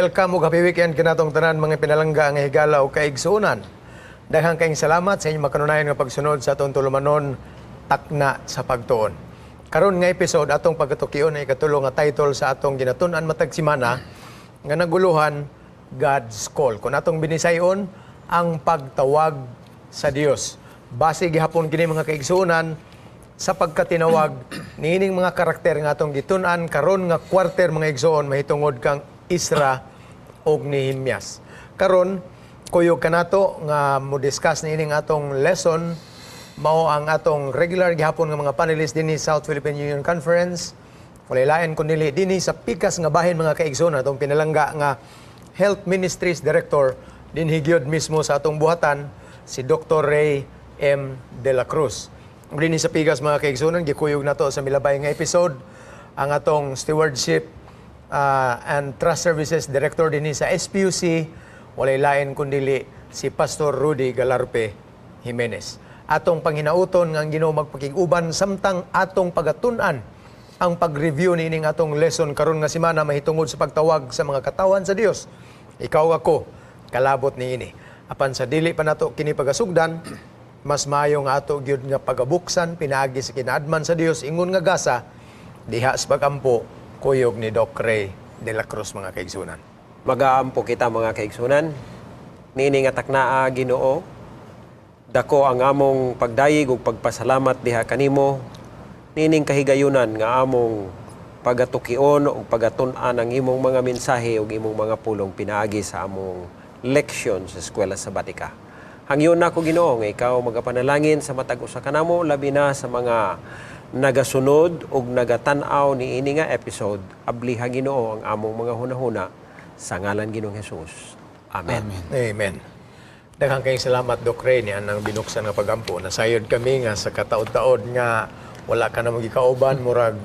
Welcome ug happy weekend kanatong tanan mga pinalangga nga higala o kaigsuonan. Daghang kayong salamat sa inyong makanunayan nga pagsunod sa atong tulumanon takna sa pagtuon. Karon nga episode atong pagkatukion ay katulo nga title sa atong ginatun-an matag semana nga naguluhan God's Call. Kung atong binisayon ang pagtawag sa Dios. Base gihapon kini mga kaigsuonan sa pagkatinawag niining mga karakter nga atong gitun-an karon nga quarter mga igsoon mahitungod kang Isra og Nehemias. Karon kuyog kanato nga mo discuss niining atong lesson mao ang atong regular gihapon nga mga panelists dinhi sa South Philippine Union Conference. Wala kun dili dinhi sa pikas nga bahin mga kaigsoon atong pinalangga nga Health Ministries Director dinhi gyud mismo sa atong buhatan si Dr. Ray M. De La Cruz. Dinhi sa pikas mga kaigsunan, gikuyog na to sa milabay nga episode ang atong Stewardship and Trust Services Director dinhi sa SPUC, walay lain kundili si Pastor Rudy Galarpe Jimenez. Atong panghinauton nga ang Ginoo magpakig-uban samtang atong pagatun-an ang pag-review niining atong lesson karon nga semana mahitungod sa pagtawag sa mga katawan sa Dios. Ikaw ako, kalabot niini. Apan sa dili pa nato kini pagasugdan, mas maayo nga ato gyud nga pagabuksan pinaagi sa kinaadman sa Dios ingon nga gasa diha sa pagampo kuyog ni Doc Ray De La Cruz mga kaigsunan. Mag-aampo kita mga kaigsunan. Nini nga taknaa Ginoo. Dako ang among pagdayeg ug pagpasalamat diha kanimo. Nining kahigayunan nga among pagatukion ug pagatun-an ang imong mga mensahe ug imong mga pulong pinaagi sa among leksyon sa eskwela sabatika. Hangyon na ko Ginoo nga ikaw magapanalangin sa matag usa kanamo labi na sa mga nagasunod ug nagatanaw ni ini nga episode. Abliha Ginoo ang among mga hunahuna sa ngalan Ginoong Hesus. Amen. Amen. Daghang kayong salamat Doc Ray niyan ang binuksan nga pagampo. Nasayod kami nga sa kataod-taod nga wala ka na magikauban murag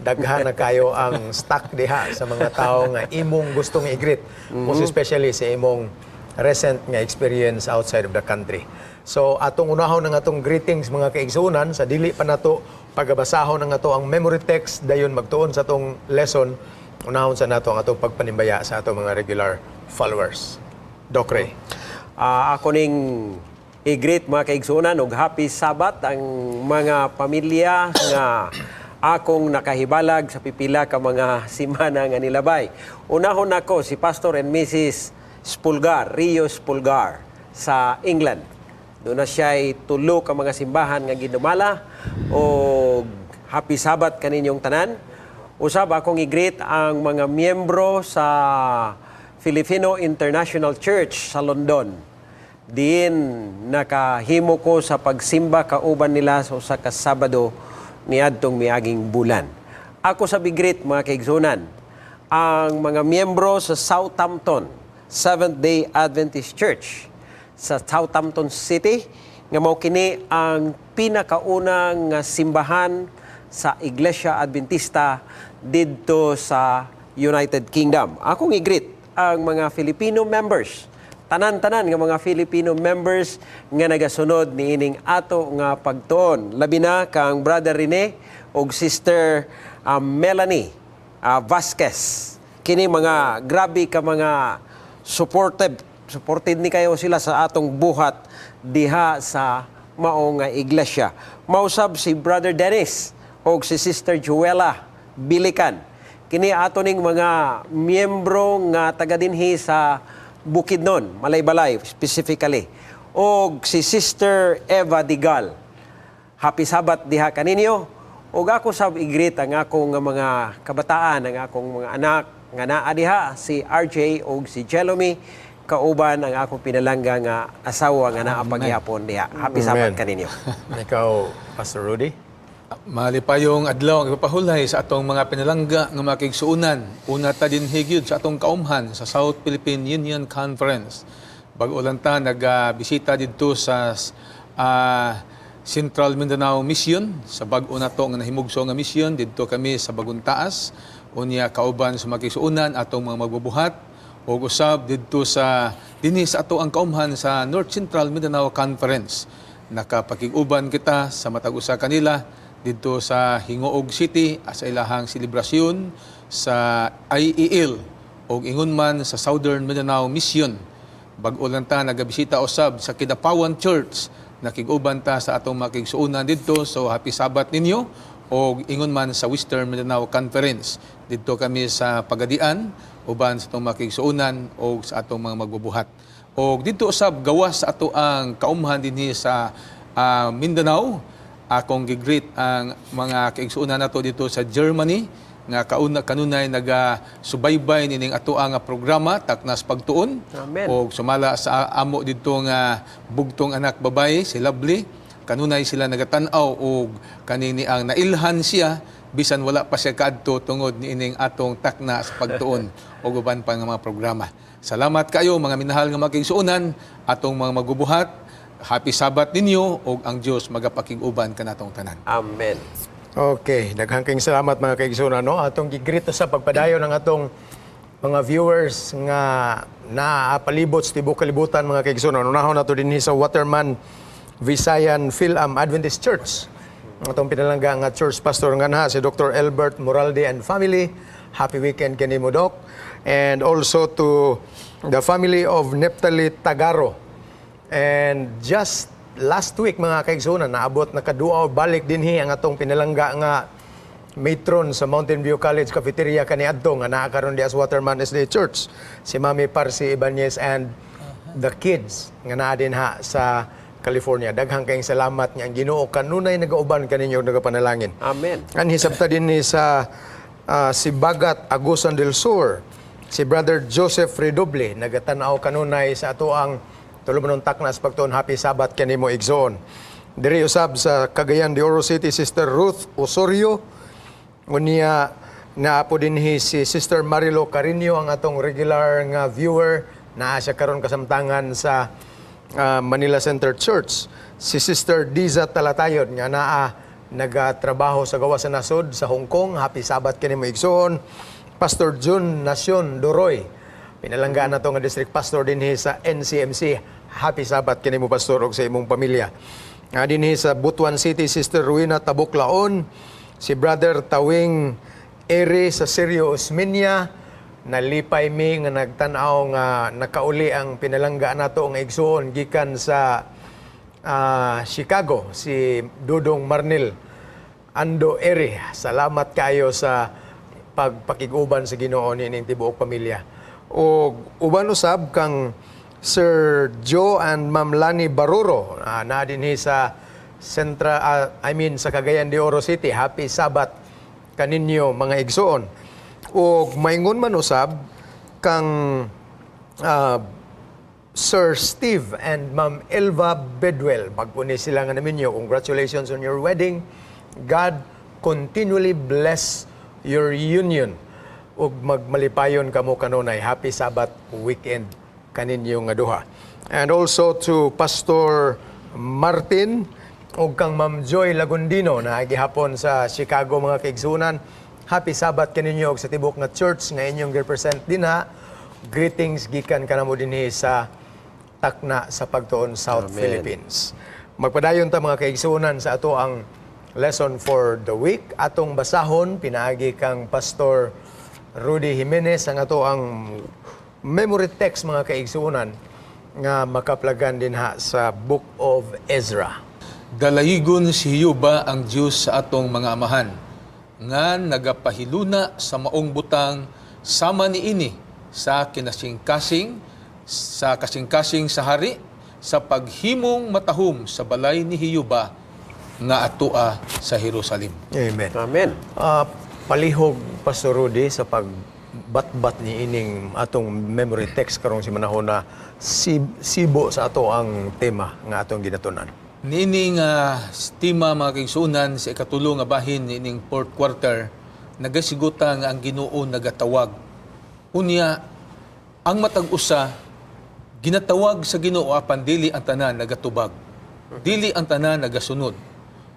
daghan na kayo ang stock diha sa mga tao nga imong gustong i-greet. Most especially sa imong recent nga experience outside of the country. So atong unahon ng atong greetings mga kaigsunan sa dili pa nato pagabasahon ng ato ang memory text dayon magtuon sa atong lesson unahon sa nato ang atong pagpanimbaya sa atong mga regular followers. Doc Ray. Ako ning i-greet mga kaigsunan ug happy Sabat ang mga pamilya nga akong nakahibalag sa pipila ka mga simana nga nilabay. Unahon ako si Pastor and Mrs. Spulgar, Rio Spulgar sa England. Doon na siya ay tulo ka mga simbahan nga ginumala o happy Sabat kaninyong tanan. Usab akong i-greet ang mga miyembro sa Filipino International Church sa London. Diin nakahimo ko sa pagsimba kauban nila sa usa ka Sabado niadtong miaging bulan. Ako sa bigreet mga kaigsunan ang mga miyembro sa Southampton Seventh-day Adventist Church sa Southampton City nga mao kini ang pinakaunang simbahan sa Iglesia Adventista didto sa United Kingdom. Akong i-greet ang mga Filipino members, tanan-tanan nga mga Filipino members nga nagasunod niining ato nga pagtuon. Labi na kang Brother Rene ug Sister Melanie Vasquez. Kini mga grabe ka mga supported ni kayo sila sa atong buhat diha sa mao nga iglesia. Mausab si Brother Dennis o si Sister Joella Bilikan. Kini ato ning mga miyembro nga taga dinhi sa Bukidnon, Malaybalay specifically. O si Sister Eva Digal. Happy Sabat diha kaninyo. O ako sab i-greet ang akong mga kabataan, ang akong mga anak nga naa diha si RJ o si Jelomy kauban ang akong pinalangga nga asawa nga naa paghihapon diha. Happy Sabat kaninyo. Ikaw Pastor Rudy. Malipayong adlaw ang ipapahulay sa atong mga pinalangga nga mga kaigsuonan. Una ta din higyud sa atong kaumhan sa South Philippine Union Conference. Bag-o lang ta nagbisita didto sa Central Mindanao Mission sa bag-o nato nga nahimugso nga mission didto kami sa Bagong Taas. Unya kauban sa mga kaigsuonan atong mga magbubuhat o usab didto sa dinhi sa ato ang kaumhan sa North Central Mindanao Conference. Nakapakig-uban kita sa matag usa kanila dito sa Hingoog City sa ilahang selebrasyon sa IEL o ingon man sa Southern Mindanao Mission. Bag-o lang ta nagabisita usab sa Kidapawan Church, nakig-uban ta sa atong makigsuunan didto. So happy Sabat ninyo. O ingon man sa Western Mindanao Conference, didto kami sa Pagadian, uban sa atong makigsuunan o sa atong mga magbubuhat. O didto usab gawas sa ato ang kaumhan dinhi sa Mindanao. Akong gigreet ang mga kaigsuunan nato dito sa Germany nga kanunay naga-subaybay nining ato ang programa Taknas Pagtuon. Amen. O sumala sa amo dito nga bugtong anak babae si Lovely, kanunay sila nagatan-aw og kanini ang nailhan siya bisan wala pa siya kadto tungod niining atong Taknas Pagtuon o uban pa nga mga programa. Salamat kayo mga minahal nga makigsuunan, atong mga magubuhat. Happy Sabat ninyo o ang Dios magapakig-uban kanatong tanan. Amen. Okay, daghang kayong salamat mga kaigsunan, no? Atong gigrito sa pagpadayon ng atong mga viewers nga naapalibot sa tibok kalibutan mga kaigsunan. Unahon nato dinhi sa Waterman Visayan Philam Adventist Church. Ang atong pinalangga nga church pastor nga na si Dr. Albert Moralde and family. Happy weekend kini mo, Doc. And also to the family of Neptali Tagaro. And just last week mga kaigsunan, naabot na kaduaw balik dinhi ang atong pinalangga nga matron sa Mountain View College Cafeteria kaniadto nga naa karon di as Waterman SDA Church, si Mami Parsi Ibanez and the kids nga naa din ha sa California. Daghang kayong salamat nga ang Ginoo kanunay nagauban kaninyo nagapanalangin. Amen. Ang hisabta din ni sa si Bagat Agusan del Sur, si Brother Joseph Redoble nagatanaw kanunay sa ato ang tulumanon Taknas Pagtuon. Happy Sabat kanimo igsoon. Diri usab sa Cagayan de Oro City, Sister Ruth Osorio. Unya naapo dinhi si Sister Marilo Carino, ang atong regular nga viewer, naa siya karon kasamtangan sa Manila Center Church. Si Sister Diza Talatayon nga naa nagatrabaho sa gawa sa nasod sa Hong Kong. Happy Sabat kanimo igsoon. Pastor Jun Nacion Doroy, pinalanggaan na to nga district pastor dinhi sa NCMC. Happy Sabat kanimo pastor og sa imong pamilya. Dinhi sa Butuan City, Sister Ruina Tabuklaon, si Brother Tawing Eri sa Sirio Osmeña, nalipay mi nga nagtan-aw nga nakauli ang pinalanggaan nato nga igsoon gikan sa Chicago, si Dudong Marnil Ando Eri. Salamat kayo sa pagpakiguban sa Ginoo nining tibuok pamilya. O uban usab kang Sir Joe and Ma'am Lani Baruro na dinhi sa sa Cagayan de Oro City. Happy Sabat kaninyo mga igsoon. O maingon man usab kang Sir Steve and Ma'am Elva Bedwell. Magpuni sila nga naminyo. Congratulations on your wedding. God continually bless your union. Ug magmalipayon kamo kanunay. Happy Sabat weekend kaninyo nga duha. And also to Pastor Martin ug kang Ma'am Joy Lagundino na gihapon sa Chicago mga kaigsunan. Happy Sabat kaninyo og sa tibok nga church nga inyong represent dinha. Greetings gikan kanamo dinhi sa Takna sa Pagtuon South Amen. Philippines. Magpadayon ta mga kaigsunan sa ato ang lesson for the week. Atong basahon pinaagi kang Pastor Rudy Jimenez ang ato ang memory text mga kaigsunan nga makaplagan din ha sa Book of Ezra. Dalayigon si Yuba ang Diyos sa atong mga amahan, nga nagapahiluna sa maong butang sama niini sa kinasingkasing, sa kasingkasing sa hari, sa paghimong matahom sa balay ni Hiyuba nga atoa sa Jerusalem. Amen. Amen. Palihog Pastor Rudy sa pagbatbat ni ining atong memory text karong si manahon na sibo sa ato ang tema nga atong ginatunan. Niining tema mga kaigsunan sa ikatulo nga bahin niining fourth quarter, nagasiguta nga ang Ginoo nagatawag. Unya, ang matag usa ginatawag sa Ginoo apan dili ang tanan nagatubag. Dili ang tanan nagasunod.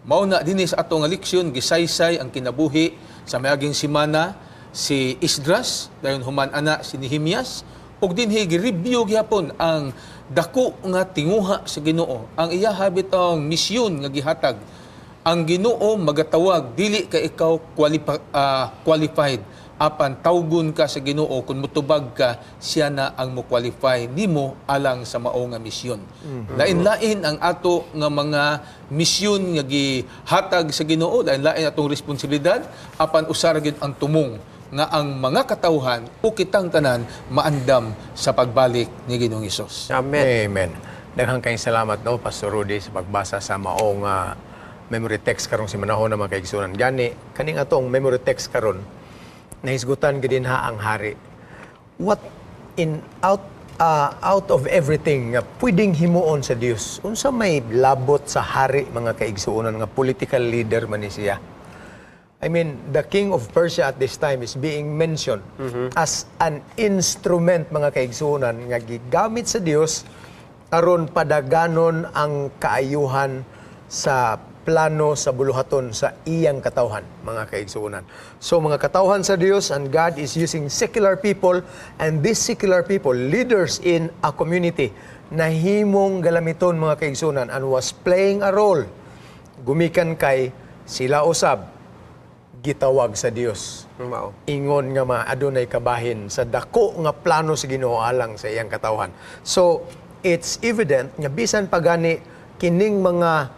Mao na dinhi sa ato nga leksyon gisaysay ang kinabuhi sa miaging semana si Esdras, dayon human ana si Nehemias, ug dinhi gi-review gyapon ang dako nga tinguha sa Ginoo, ang iya habitang misyon nga gihatag. Ang Ginoo magatawag dili kay ikaw qualified, apan tawgon ka sa Ginoo kung mutubag ka, siya na ang mo-qualify nimo alang sa mao nga misyon. Lain-lain ang ato nga mga misyon nga gihatag sa Ginoo, lain-lain atong responsibilidad, apan usar gyud ang tumong nga ang mga katawhan o kitang tanan maandam sa pagbalik ni Ginoong Hesus. Amen. Amen. Daghang kayong salamat, no, Pastor Rudy, sa pagbasa sa maong memory text karon si manahon na mga kaigsunan. Gani, kaning atong memory text karon, nahisgutan gid dinha ang hari. What out of everything nga pwedeng himuon sa Dios, unsa may labot sa hari mga kaigsuonan nga political leader man ni siya? I mean, the king of Persia at this time is being mentioned as an instrument mga kaigsuonan nga gigamit sa Dios aron padaganon ang kaayuhan sa plano sa buluhaton sa iyang katawhan, mga kaigsuonan. So mga katawhan sa Dios, and God is using secular people, and these secular people, leaders in a community, nahimong galamiton mga kaigsuonan and was playing a role. Gumikan kay sila usab, gitawag sa Dios. Mao. Ingon nga adunay kabahin sa dako nga plano sa Ginoo alang sa iyang katawhan. So it's evident nga bisan pagani kining mga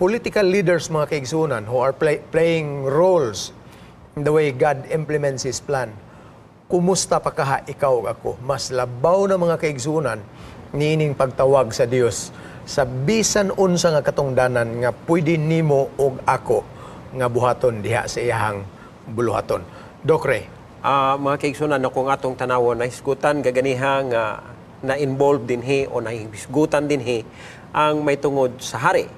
political leaders mga kaigsunan who are playing roles in the way God implements His plan. Kumusta pa kaha ikaw ug ako? Mas labaw na mga kaigsunan niining pagtawag sa Dios sa bisan unsa nga katungdanan nga pwede nimo ug ako nga buhaton diha sa iyahang buluhaton. Dokre, Mga kaigsunan, kung atong tanawon, nahisgutan gaganiha nga na-involved dinhi o nahisgutan dinhi ang may tungod sa hari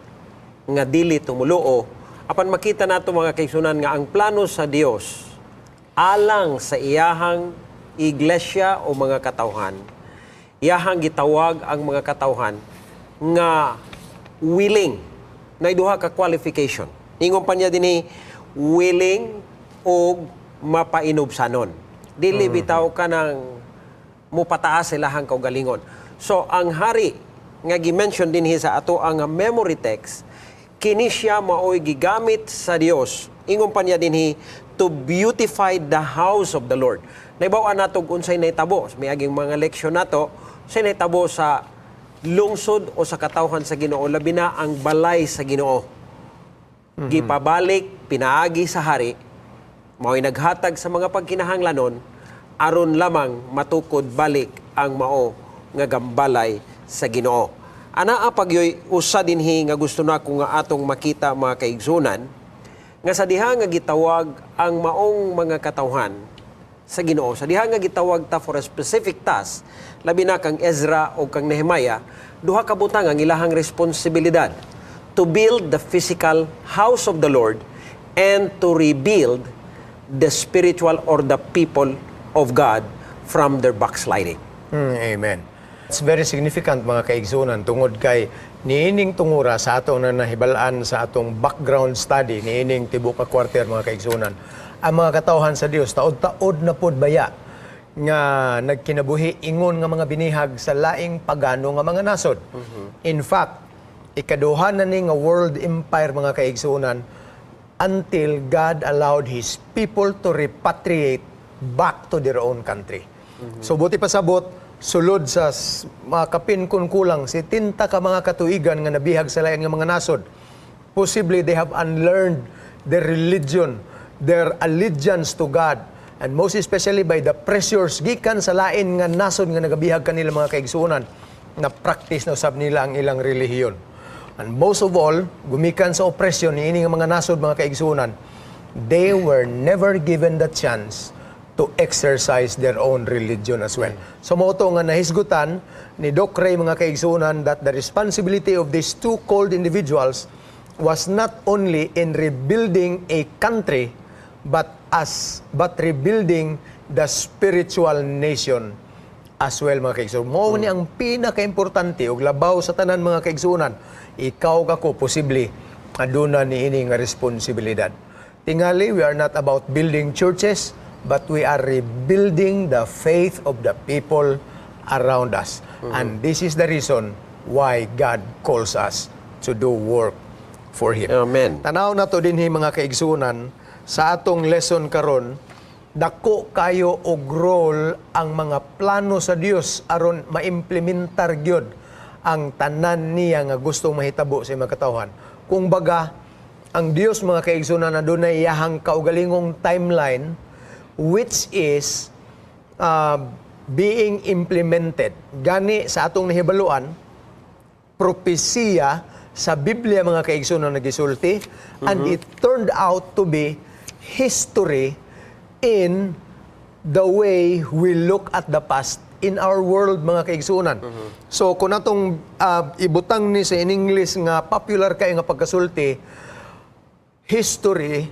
nga dili tumuluo. Apan makita nato mga kaigsunan nga ang plano sa Dios alang sa iyahang iglesia o mga katawhan, iyahang gitawag ang mga katawhan nga willing, na duha ka qualification. Ingon pa niya dinhi, willing o mapainubsanon. Dili bitaw ka ng mupataas sa ilahang kaugalingon. So ang hari nga gi-mention dinhi sa ato ang memory text, kini siya maoy gigamit sa Dios. Ingon pa niya dinhi, to beautify the house of the Lord. Naibaw nato unsay nahitabo, may aging mga leksyon nato, say nahitabo sa lungsod o sa katawhan sa Ginoo, labi na ang balay sa Ginoo. Gipabalik, pinaagi sa hari, mao'y naghatag sa mga pagkinahanglanon, aron lamang matukod balik ang mao nga gambalay sa Ginoo. Anaa pagyoy usa dinhi nga gusto nako nga atong makita mga kaigsunan, nga sa diha nga gitawag ang maong mga katawhan sa Ginoo, sa diha nga gitawag ta for a specific task, labi na kang Ezra o kang Nehemiah, duha ka butang ang ilahang responsibilidad to build the physical house of the Lord and to rebuild the spiritual or the people of God from their backsliding. Amen. It's very significant mga kaigsunan tungod kay niining tungura sa atong na nahibalaan sa atong background study niining tibuok ka quarter mga kaigsunan. Ang mga katawhan sa Dios taod-taod na pod baya nga nagkinabuhi ingon nga mga binihag sa laing pagano nga mga nasod. In fact, ikaduha na ni nga world empire mga kaigsunan until God allowed His people to repatriate back to their own country. So buti pasabot, sulod sa mga kapin kun kulang, si tinta ka mga katuigan nga nabihag sa lain nga mga nasod. Possibly they have unlearned their religion, their allegiance to God, and most especially by the pressures gikan sa lain nga nasod nga nagabihag kanila mga kaigsunan na practice na usab nila ang ilang relihiyon. And most of all, gumikan sa oppression ni ini nga mga nasod mga kaigsunan, they were never given the chance to exercise their own religion as well. So mo to nga nahisgutan ni Doc Ray mga kaigsunan that the responsibility of these two called individuals was not only in rebuilding a country but rebuilding the spiritual nation as well mga kaigsunan. Mo ni ang pinaka-importante ug labaw sa tanan mga kaigsunan. Ikaw kako posible aduna ni ini nga responsibilidad. Tingali, we are not about building churches, but we are rebuilding the faith of the people around us. And this is the reason why God calls us to do work for Him. Amen. Tanaw na to dinhi mga kaigsunan sa atong lesson karon dako kayo og role ang mga plano sa Dios aron maimplementar gyud ang tanan niya nga gustong mahitabo sa mga katawhan. Kung baga, ang Dios mga kaigsunan na dunay iyahang kaugalingong timeline which is being implemented. Gani sa atong nahibaluan, propesiya sa Biblia mga kaigsunan nagisulti, and it turned out to be history in the way we look at the past in our world mga kaigsunan. So kung atong ibutang ni sa in English nga popular kay nga pagkasulti, history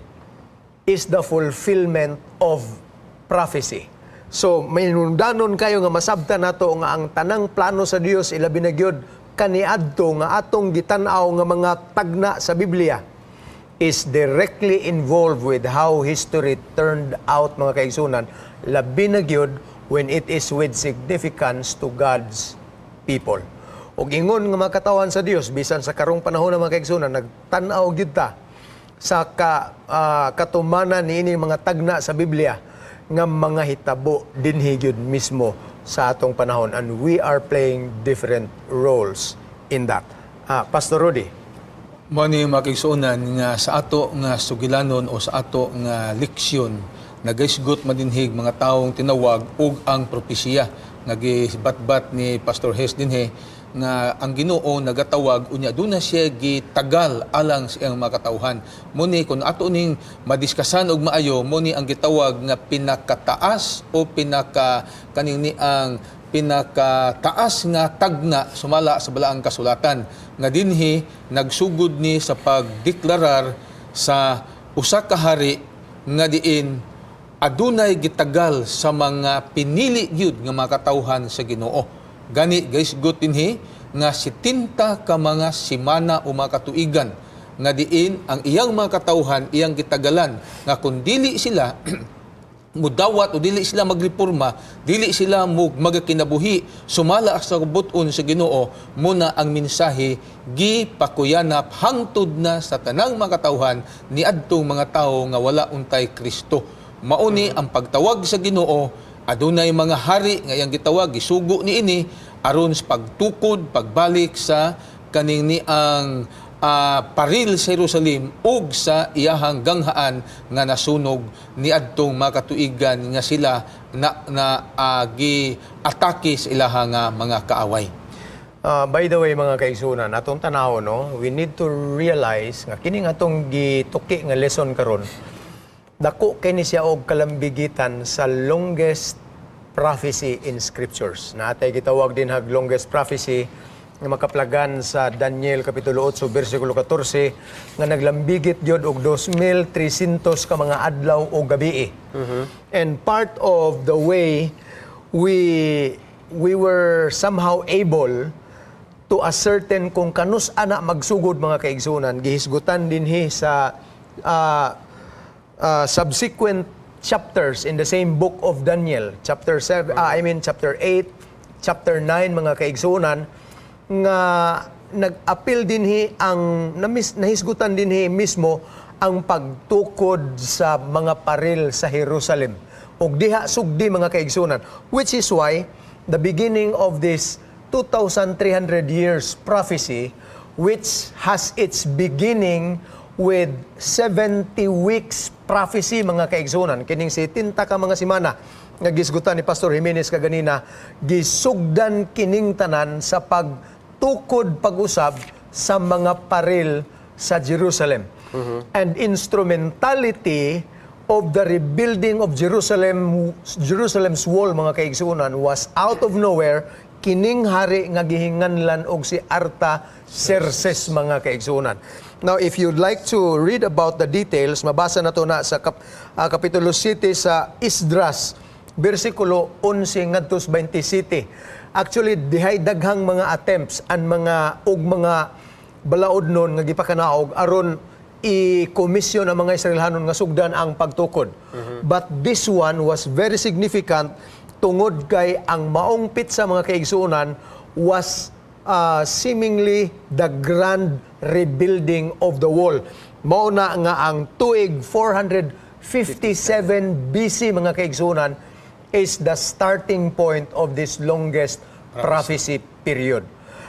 is the fulfillment of prophecy. So may nundanon kayo nga masabtan nato nga ang tanang plano sa Dios ilabi na gyud kaniadto nga atong gitan-aw nga mga tagna sa Biblia is directly involved with how history turned out mga kaigsunan, labi na gyud when it is with significance to God's people. Og ingon nga mga katawan sa Dios bisan sa karong panahon ng mga kaigsunan, nagtan-aw gyud ta sa katumanan niini mga tagna sa Biblia nga mga hitabo dinhi gyud mismo sa atong panahon, and we are playing different roles in that. Pastor Rudy. Mao ni makigsuonan nga sa ato nga sugilanon o sa ato nga leksyon nagaisgot madinhig mga taong tinawag og ang propesiya nga gibatbat ni Pastor Hes dinhi nga ang Ginoo nagatawag unya duna siya gitagal alang sa iyang mga katawhan. Muni kung ato ning madiskasan og maayo, muni ang gitawag nga pinakataas o kaning ni ang pinakataas nga tagna sumala sa balaang kasulatan nga dinhi nagsugod ni sa pagdeklarar sa usa ka hari nga diin adunay gitagal sa mga pinili gyud nga mga katawhan sa Ginoo. Gani guys good dinhi nga 70 ka mga simana o mga katuigan nga diin ang iyang mga katawhan iyang gitagalan nga kung dili sila mudawat o dili sila magreporma, dili sila magakinabuhi sumala sa buton sa Ginoo, muna ang mensahe gipakuyanap hangtod na sa tanang mga katawhan ni adtong mga tao nga wala untay Kristo. Mauni ang pagtawag sa Ginoo, adunay mga hari nga iyang gitawag gisugo niini aron sa pagtukod pagbalik sa kaning ni ang paril sa Jerusalem ug sa iyahang ganghaan nga nasunog ni adtong mga katuigan nga sila gi-atake sa ilahang mga kaaway. By the way mga kaigsunan, atong tanaw no, we need to realize nga kining atong gituki nga lesson karon dako kini siya og kalambigitan sa longest prophecy in scriptures. Na atay gitawag din hag longest prophecy nga makaplagan sa Daniel kapitulo 8 bersikulo 14 nga naglambigit gyud og 2,300 ka mga adlaw o gabi. And part of the way we were somehow able to ascertain kung kanus ana magsugod mga kaigsunan, gihisgutan dinhi sa subsequent chapters in the same book of Daniel, chapter 8, chapter 9 mga kaigsunan, nga nag-appeal dinhi ang nahisgutan dinhi mismo ang pagtukod sa mga paril sa Jerusalem ug diha sugdi mga kaigsunan, which is why the beginning of this 2,300 years prophecy, which has its beginning with 70 weeks prophecy mga kaigsunan, kining 70 ka mga semana nga gisgutan ni Pastor Jimenez kaganina, gisugdan kining tanan sa pagtukod pag-usab sa mga paril sa Jerusalem. And instrumentality of the rebuilding of Jerusalem's wall mga kaigsunan was out of nowhere kining hari nga gihinganlan og si Artaxerxes mga kaigsunan. Now, if you'd like to read about the details, mabasa na to na sa Kapitulo 7 sa Esdras, versikulo 11 ngadto 27. Actually, dihay daghang mga attempts and mga balaod nun nga gipakanaog aron i-komisyon ang mga Israelhanon nga sugdan ang pagtukod. But this one was very significant tungod kay ang maong pitsa mga kaigsunan was seemingly the grand rebuilding of the wall. Mao na nga ang tuig 450 57 BC mga kaigsunan is the starting point of this longest prophecy period.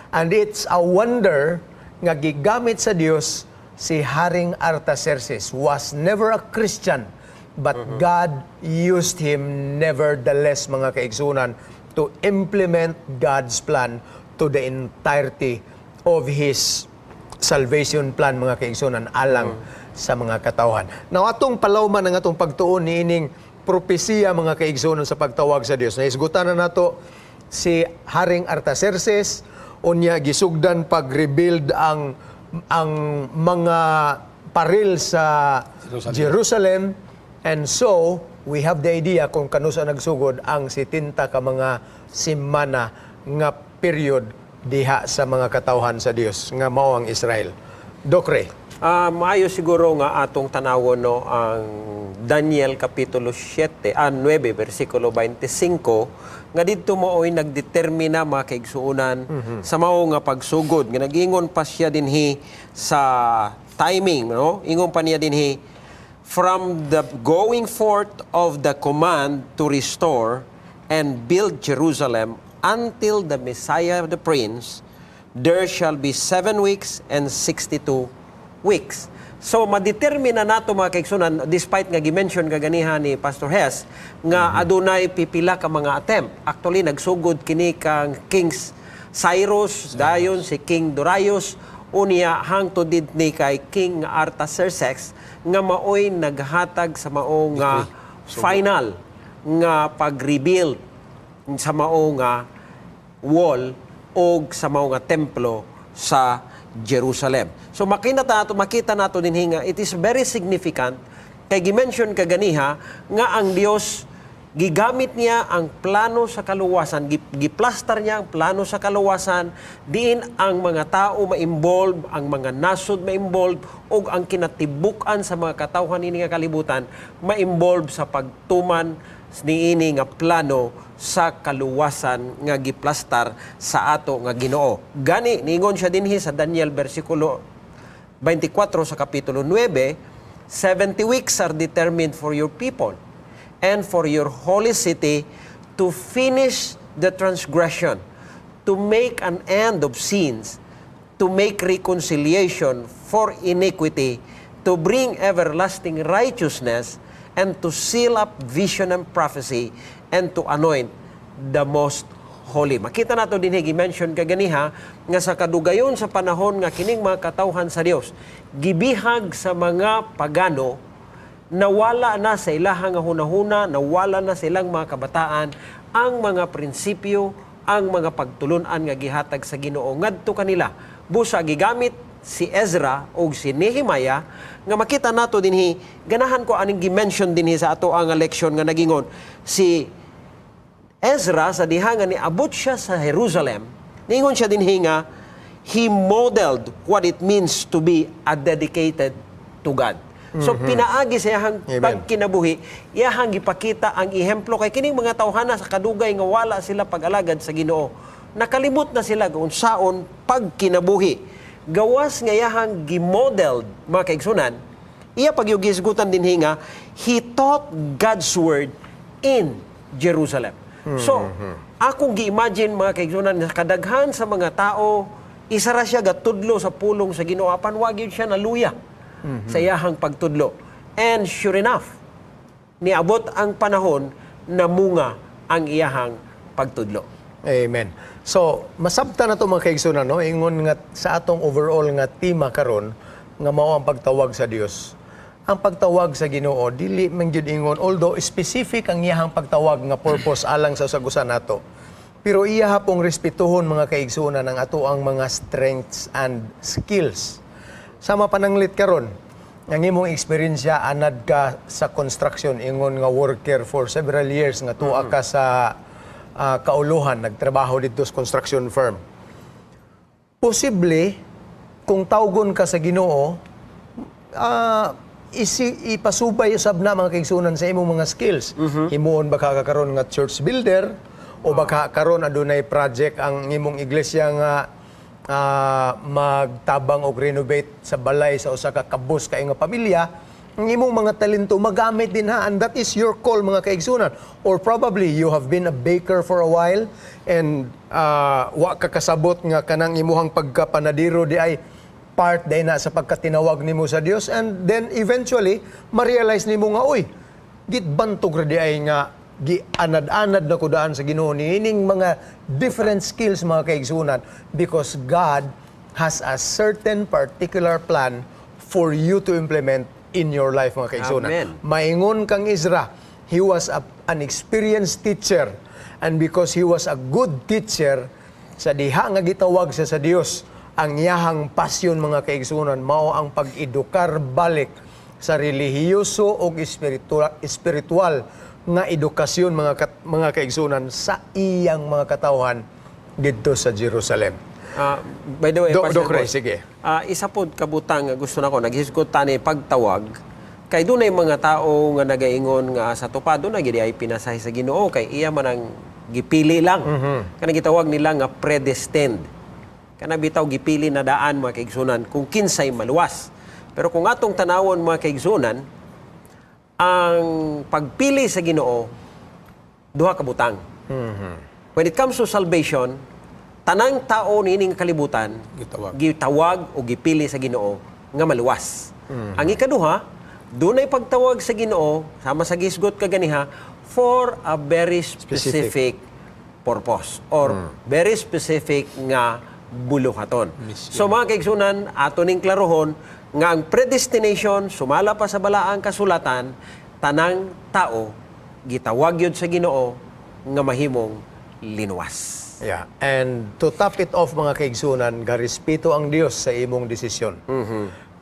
And it's a wonder nga gigamit sa Dios si Haring Artaxerxes was never a Christian, but God used him nevertheless mga kaigsunan to implement God's plan to the entirety of His salvation plan mga kaigsunan alang sa mga katawhan. Now atong palawman ng atong pagtuon niining propesiya mga kaigsunan sa pagtawag sa Dios. Naisgutan na nato si Haring Artaxerxes unya gisugdan pag-rebuild ang mga paril sa Jerusalem. And so we have the idea kung kanusa nagsugod ang 70 ka mga simana nga period diha sa mga katawhan sa Dios nga mao ang Israel. Dokre. Maayo siguro nga atong tanawon no ang Daniel kapitulo 9 versikulo 25 nga didto mooy nagdetermina mga kaigsuonan sa mao nga pagsugod nga nagingon pa siya dinhi sa timing no ingon pa niya dinhi from the going forth of the command to restore and build Jerusalem until the Messiah the Prince there shall be 7 weeks and 62 weeks. So, madetermina nato mga kaigsunan, despite nga gimension kaganiha ni Pastor Hes, nga adunay pipila ka mga attempt. Actually, nagsugod kini kang King Cyrus, dayon si King Darius, unya hangtod did ni kay King Artaxerxes, nga maoy naghatag sa mao nga final nga pag-rebuild sa mao nga wall o sa mao nga templo sa Jerusalem. So makita nato din nga it is very significant kay gimension kaganiha nga ang Dios gigamit niya ang plano sa kaluwasan, giplastar niya ang plano sa kaluwasan, diin ang mga tao ma-involve, ang mga nasod ma-involve, o ang kinatibuk-an sa mga katawhan ini nga kalibutan ma-involve sa pagtuman niini nga plano sa kaluwasan nga giplastar sa ato nga Ginoo. Gani niingon siya dinhi sa Daniel versikulo 24 sa kapitulo 9, 70 weeks are determined for your people and for your holy city to finish the transgression, to make an end of sins, to make reconciliation for iniquity, to bring everlasting righteousness, and to seal up vision and prophecy, and to anoint the most holy. Makita nato din gi-mention kaganiha nga sa kadugayon sa panahon nga kining mga katawhan sa Dios gibihag sa mga pagano, nawala na sa ilahang nga hunahuna, nawala na silang mga kabataan ang mga prinsipyo, ang mga pagtulunan nga gihatag sa Ginoo ngadto kanila. Busa gigamit si Ezra o si Nehemiah nga makita nato dinhi ganahan ko aning gi-mention dinhi sa ato ang leksyon nga nagingon si Ezra sa diha nga niabot siya sa Jerusalem ningon siya dinhi nga he modeled what it means to be a dedicated to God. So pinaagi sa iyahang pagkinabuhi, iyahang gipakita ang ihemplo kay kining mga tawhana sa kadugay nga wala sila pag-alagad sa Ginoo. Nakalimot na sila kung saon pagkinabuhi. Gawas nga iyahang gimodeled mga kaigsunan, iya pagyugisgutan din nga, he taught God's word in Jerusalem. So, akong gi-imagine mga kaigsunan, kadaghan sa mga tao, isa ra siya gatudlo sa pulong sa Ginoo, apan wagid siya naluya sa iyahang pagtudlo. And sure enough, niabot ang panahon na munga ang iyahang pagtudlo. Amen. So, masabta na ito mga kaigsunan, no? Ingon nga sa atong overall nga tema karon nga mao ang pagtawag sa Dios. Ang pagtawag sa Ginoo dili man gyud ingon, although specific ang iyahang pagtawag nga purpose alang sa usagusan nato. Pero iya hapong respetuhon mga kaigsunan ang ato ang mga strengths and skills. Sama pananglit karon, ang imong eksperyensya anad ka sa construction, ingon nga worker for several years nga tuwa ka sa kauluhan, nagtrabaho dito sa construction firm. Posible, kung tawgon ka sa Ginoo, ipasubay usab na mga kaigsunan sa imong mga skills. Himuon ba ka karon nga church builder o baka karon adunay project ang imong iglesia nga magtabang og renovate sa balay sa usa ka kabus kay nga pamilya, ang imong mga talento magamit din ha, and that is your call mga kaigsunan. Or probably you have been a baker for a while and wa ka kasabot nga kanang imuhang pagkapanadiro di ay part day na sa pagkatinawag nimo sa Dios, and then eventually ma-realize nimo nga oy gitbantog ra di ay nga gianad-anad na kudaan sa Ginoo niining mga different skills mga kaigsunan, because God has a certain particular plan for you to implement in your life mga kaigsunan. Amen. Maingon kang Ezra, he was an experienced teacher, and because he was a good teacher, sa diha nga gitawag siya sa Dios, ang iyahang pasyon mga kaigsunan mao ang pag-edukar balik sa relihiyoso o espiritual nga edukasyon mga kaigsunan sa iyang mga katawhan didto sa Jerusalem. By the way, Pastor Doc Ray, Boss, sige. isa po kabutang nga gusto nako naghisgot tani pagtawag kay dunay mga tao nga nagaingon nga sa tupado na gidi ay pinasahi sa Ginoo kay iya man ang gipili lang. Kana gitawag nila nga predestined. Kana bitaw gipili na daan mga kaigsunan kung kinsay maluwas. Pero kung atong tanawon mga kaigsunan, ang pagpili sa Ginoo duha ka butang. When it comes to salvation, tanang tao nining kalibutan gitawag o gipili sa Ginoo nga maluwas. Ang ikaduha, dunay pagtawag sa Ginoo sama sa gisgot kaganiha for a very specific purpose or very specific nga buluhaton. So mga kaigsunan, ato ning klarohon nga ang predestination sumala pa sa balaang kasulatan, tanang tao gitawag yun sa Ginoo nga mahimong linuwas. Yeah. And to top it off mga kaigsunan, garespeto ang Dios sa imong desisyon.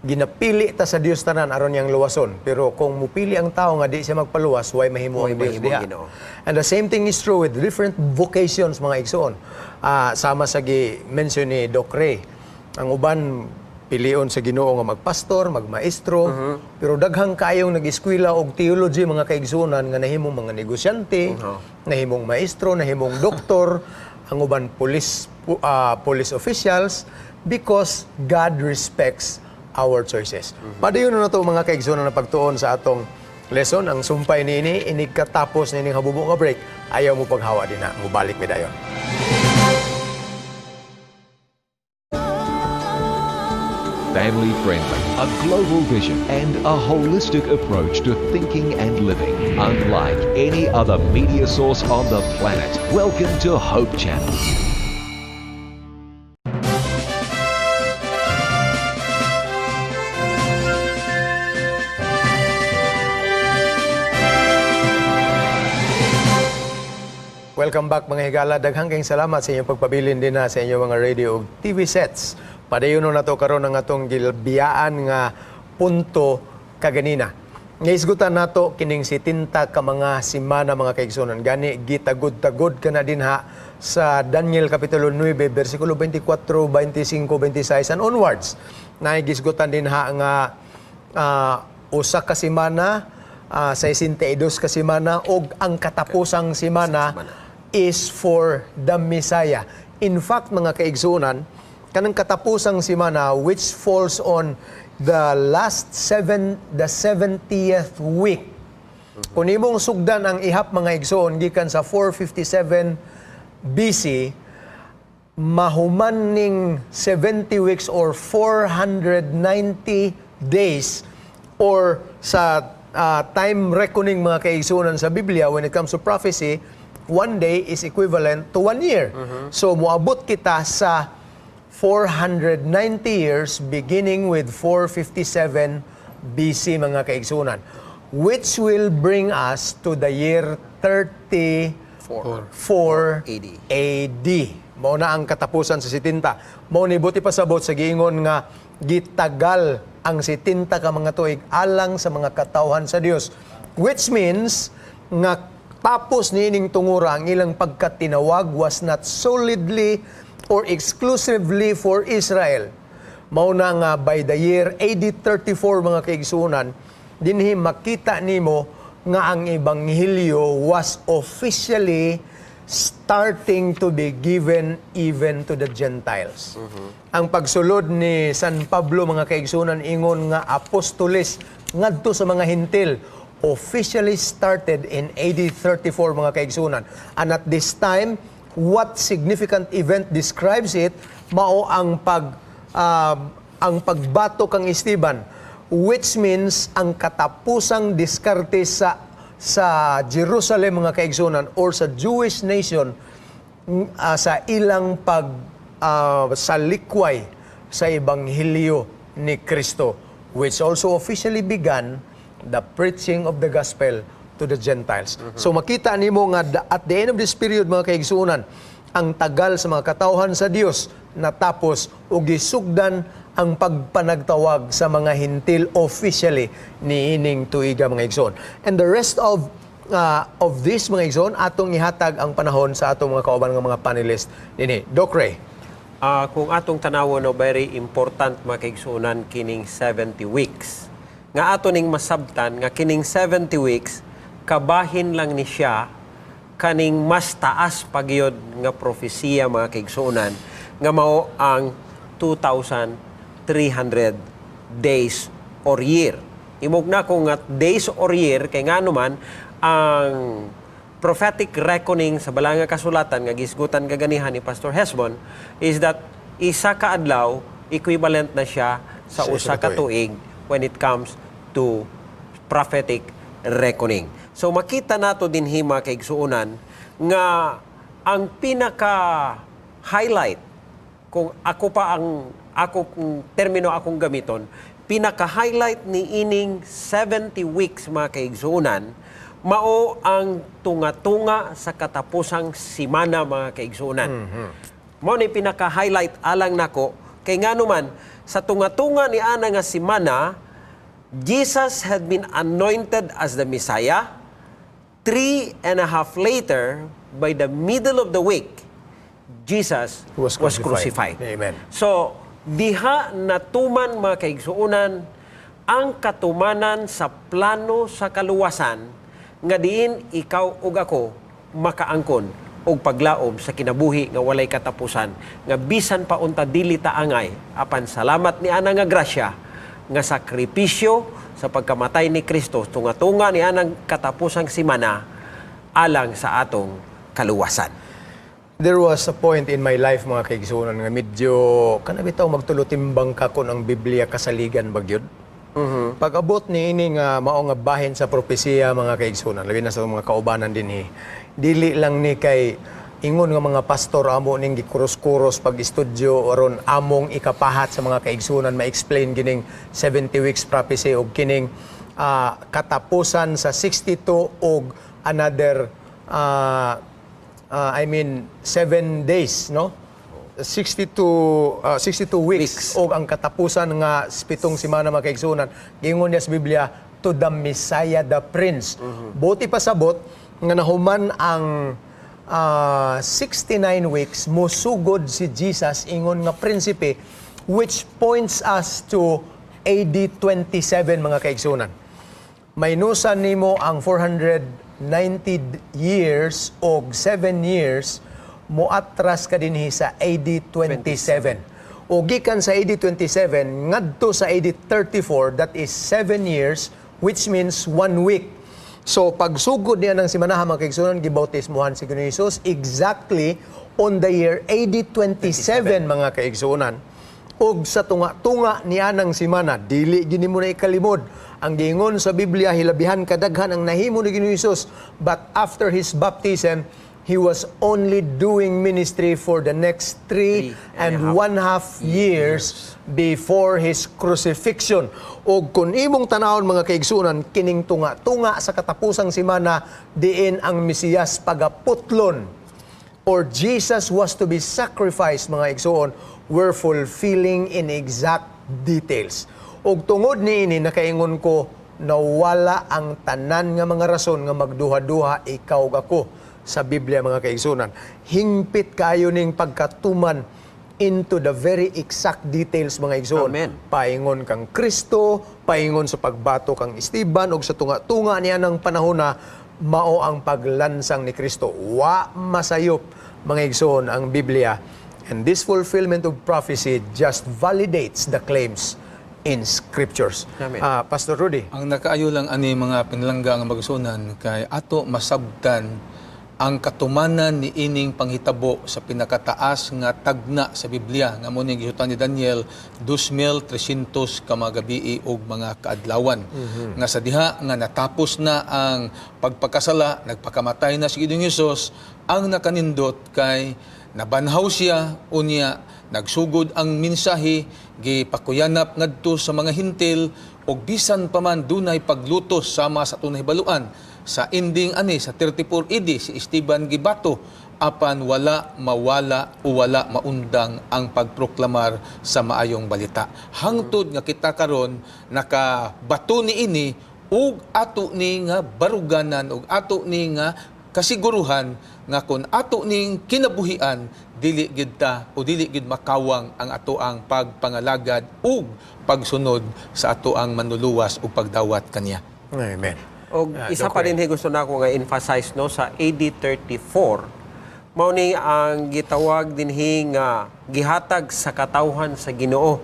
Ginapili ta sa Dios tanan aron niyang luwason, pero kung mupili ang tao nga di siya magpaluwas, way mahimo ang Dios diha. Ginoo. And the same thing is true with different vocations mga igsoon. Sama sa gi-mention ni Doc Ray, ang uban pilion sa Ginoo nga magpastor, magmaestro, pero daghang kayong nag-eskwela og theology mga kaigsunan nga nahimong mga negosyante, nahimong maestro, nahimong doktor, ang uban police officials, because God respects our choices. Padayon na to mga kaigsunan na pagtuon sa atong lesson. Ang sumpay nini inig katapos nining habubo nga break, ayaw mo paghawa din na mubalik mi dayon. Family friendly, a global vision, and a holistic approach to thinking and living. Unlike any other media source on the planet. Welcome to Hope Channel. Welcome back mga higala. Daghang kayong salamat sa inyong pagpabilin din na sa inyong mga radio o TV sets. Padayon na to karon ang atong gilbiyaan nga punto kaganina. Ngaisgutan nato kining si tinta ka mga simana mga kaigsunan. Gani gitagod-tagod ka na din ha sa Daniel Kapitulo 9, versikulo 24, 25, 26 and onwards. Naigisgutan din ha nga usa ka simana, 62 ka simana og ang katapusang simana is for the Messiah. In fact, mga kaigsunan, kanang katapusang simana which falls on the 70th week. Kung imong sugdan ang ihap mga igsoon gikan sa 457 BC, mahuman ning 70 weeks or 490 days, or sa time reckoning mga kaigsunan sa Biblia when it comes to prophecy, one day is equivalent to 1 year. So moabot kita sa 490 years beginning with 457 BC mga kaigsunan, which will bring us to the year 34 AD. Mao na ang katapusan sa sitinta. Mao ni buti pasabot sa giingon nga gitagal ang sitinta ka mga tuig alang sa mga katawhan sa Dios, which means nga tapos niining tungura ang ilang pagkatinawag was not solidly or exclusively for Israel. Mao na nga by the year AD 34 mga kaigsunan, dinhi makita nimo nga ang ebanghelyo was officially starting to be given even to the Gentiles. Ang pagsulod ni San Pablo mga kaigsunan ingon nga apostoles ngadto sa mga hintil officially started in AD 34 mga kaigsunan. And at this time, what significant event describes it mao ang pagbato kang Esteban, which means ang katapusang diskarte sa Jerusalem mga kaigsunan or sa Jewish nation sa ilang salikway sa ebanghelyo ni Kristo, which also officially began the preaching of the gospel to the Gentiles. So makita nimo nga at the end of this period mga kaigsunan, ang tagal sa mga katawhan sa Dios natapos ug gisugdan ang pagpanagtawag sa mga hintil officially niining tuiga mga igsoon. And the rest of this mga igsoon atong ihatag ang panahon sa atong mga kauban nga mga panelist dinhi. Doc Ray. Kung atong tanawon no, very important mga kaigsunan kining 70 weeks. Nga ato ning masabtan nga kining 70 weeks kabahin lang ni siya kaning mas taas pagyod nga propesiya mga kaigsunan nga mao ang 2,300 days or year. Imog na ko nga days or year kay ngano man ang prophetic reckoning sa balanga kasulatan nga gisgutan kaganihan ni Pastor Hesbon is that isa ka adlaw equivalent na siya sa usa ka tuig when it comes to prophetic reckoning. So makita nato din hima kay igsuunan nga ang pinaka-highlight kung ako termino akong gamiton, pinaka-highlight ni ining 70 weeks mga kaigsuunan mao ang tunga-tunga sa katapusang simana mga kaigsuunan. Mao ni pinaka-highlight alang nako kay ngano man sa tunga-tunga ni ana nga simana Jesus had been anointed as the Messiah. 3.5 later, by the middle of the week, Jesus was crucified. Amen. So, diha natuman mga kaigsuunan ang katumanan sa plano sa kaluwasan nga diin ikaw ug ako makaangkon og paglaom sa kinabuhi nga walay katapusan nga bisan pa unta dili ta angay apan salamat ni ana nga grasya nga sakripisyo sa pagkamatay ni Kristo tunga-tunga ni anang katapusang simana alang sa atong kaluwasan. There was a point in my life mga kaigsuunan nga medyo kanabitaw magtulutimbang ka kun ang Biblia kasaligan bagyod. Pag-abot ni ini nga mao nga bahin sa propesiya mga kaigsuunan, labi na sa mga kaubanan dinhi. Dili lang ni kay ingon nga mga pastor amo ning gikuros-kuros pag-estudyo aron among ikapahat sa mga kaigsuunan ma-explain gining 70 weeks prophecy og kining katapusan sa 62 og another 7 days, no? 62 weeks og ang katapusan nga 7 semana mga kaigsuunan. Gingon niya sa Biblia to the Messiah the Prince. Buti pasabot nga nahuman ang 69 weeks musugod si Jesus ingon nga prinsipe, which points us to AD 27 mga kaigsunan. Maynusan nimo ang 490 years og 7 years moatras ka dinhi sa AD 27. O gikan sa AD 27 ngadto sa AD 34, that is 7 years, which means 1 week. So pagsugod niya ng simanahan mga kaigsunan gibautismohan si Jesus exactly on the year AD 27 mga kaigsunan. Og sa tunga-tunga niya ng simana, dili gini mo na ikalimod. Ang giingon sa Biblia, hilabihan kadaghan ang nahimo ni Jesus. But after his baptism, he was only doing ministry for the next 3.5 years before his crucifixion. O kung imong tanawon mga kaigsunan, kining tunga-tunga sa katapusang simana, diin ang Mesiyas pagaputlon or Jesus was to be sacrificed mga igsuon, were fulfilling in exact details. Og tungod niini nakaingon ko nawala ang tanan nga mga rason nga magduha-duha ikaw ug ako sa Biblia mga kaigsunan. Hingpit kayo ning pagkatuman into the very exact details mga igsoon. Amen. Paingon kang Kristo, paingon sa pagbato kang Esteban ug sa tunga-tunga niya ng panahon na mao ang paglansang ni Kristo. Wa masayop mga igsoon ang Biblia. And this fulfillment of prophecy just validates the claims in Scriptures. Amen. Pastor Rudy. Ang nakaayo lang ani mga pinalangga nga magsunan kay ato masabtan ang katumanan ni ining panghitabo sa pinakataas nga tagna sa Biblia nga mo ning gihutan ni Daniel 2,300 ka mga gabi og mga kaadlawan. Nga sa diha nga natapos na ang pagpakasala, nagpakamatay na si Ginoong Hesus, ang nakanindot kay nabanhaw siya unya nagsugod ang mensahe gipakuyanap ngadto sa mga hintil og bisan pa man dunay paglutos sama sa tunay baluan sa ending ani sa 34 AD si Esteban gibato apan wala mawala o wala maundang ang pagproklamar sa maayong balita. Hangtod nga kita karon nakabato ni ini ug ato ni nga baruganan ug ato ni nga kasiguruhan nga kung ato ning kinabuhian dili gid ta o dili gid makawang ang ato ang pagpangalagad ug pagsunod sa ato ang manluluwas ug pagdawat kaniya. Amen. O isa pa din gusto na ako nga emphasize no sa AD 34 mao ni ang gitawag dinhi nga gihatag sa katawhan sa Ginoo.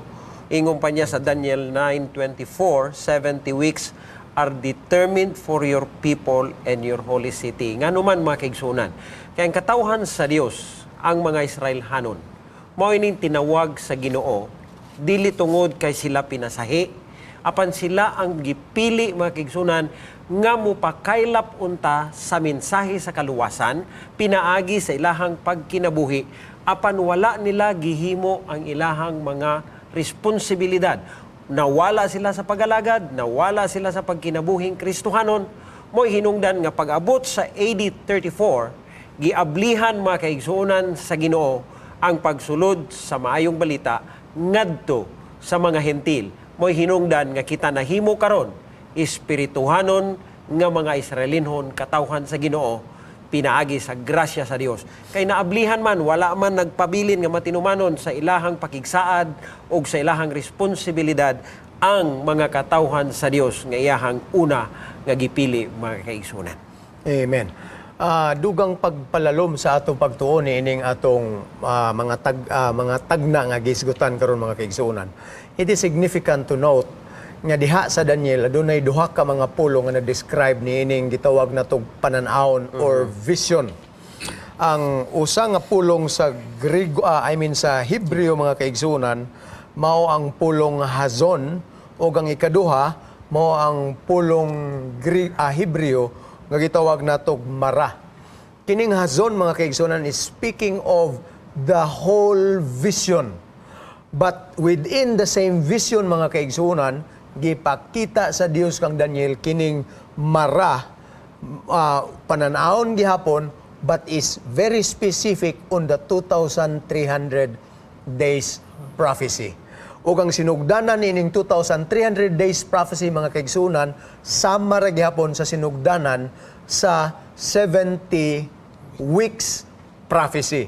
Ingon pa niya sa Daniel 9:24, 70 weeks are determined for your people and your holy city. Nganuman mga kaigsunan, kaya ang katawhan sa Dios ang mga Israelhanon. Mao ining tinawag sa Ginoo dili tungod kay sila pinasahi apan sila ang gipili mga kaigsunan nga mupakaylap unta sa mensahe sa kaluwasan pinaagi sa ilahang pagkinabuhi apan wala nila gihimo ang ilahang mga responsibilidad. Nawala sila sa pagalagad, nawala sila sa pagkinabuhing Kristohanon. Mo'y hinungdan nga pag-abot sa AD 34 giablihan mga kaigsunan sa Ginoo ang pagsulod sa maayong balita ngadto sa mga hentil. Mo'y hinungdan nga kita nahimo karon espirituhanon nga mga Israelinhon katawhan sa Ginoo pinaagi sa grasya sa Dios. Kay naablihan man wala man nagpabilin nga matinumanon sa ilahang pakigsaad o sa ilahang responsibilidad ang mga katawhan sa Dios nga iyahang una nga gipili mga kaigsunan. Amen. Dugang pagpalalom sa atong pagtuon ining atong mga tagna nga gisgutan karon mga kaigsunan. It is significant to note nga diha sa Daniel adunay duha ka mga pulo nga na-describe ni ining gitawag natong panan-awon or vision. Ang usa nga pulong sa Griego sa Hebreo mga kaigsunan mao ang pulong Hazon ug ang ikaduha mao ang pulong Hebreo nga gitawag natog Mara. Kining Hazon mga kaigsunan is speaking of the whole vision. But within the same vision mga kaigsunan, gipakita sa Dios kang Daniel kining Mara panan-awon gihapon but is very specific on the 2,300 days prophecy. Ug ang sinugdanan ining 2,300 days prophecy mga kaigsunan sama ra gihapon sa sinugdanan sa 70 weeks prophecy.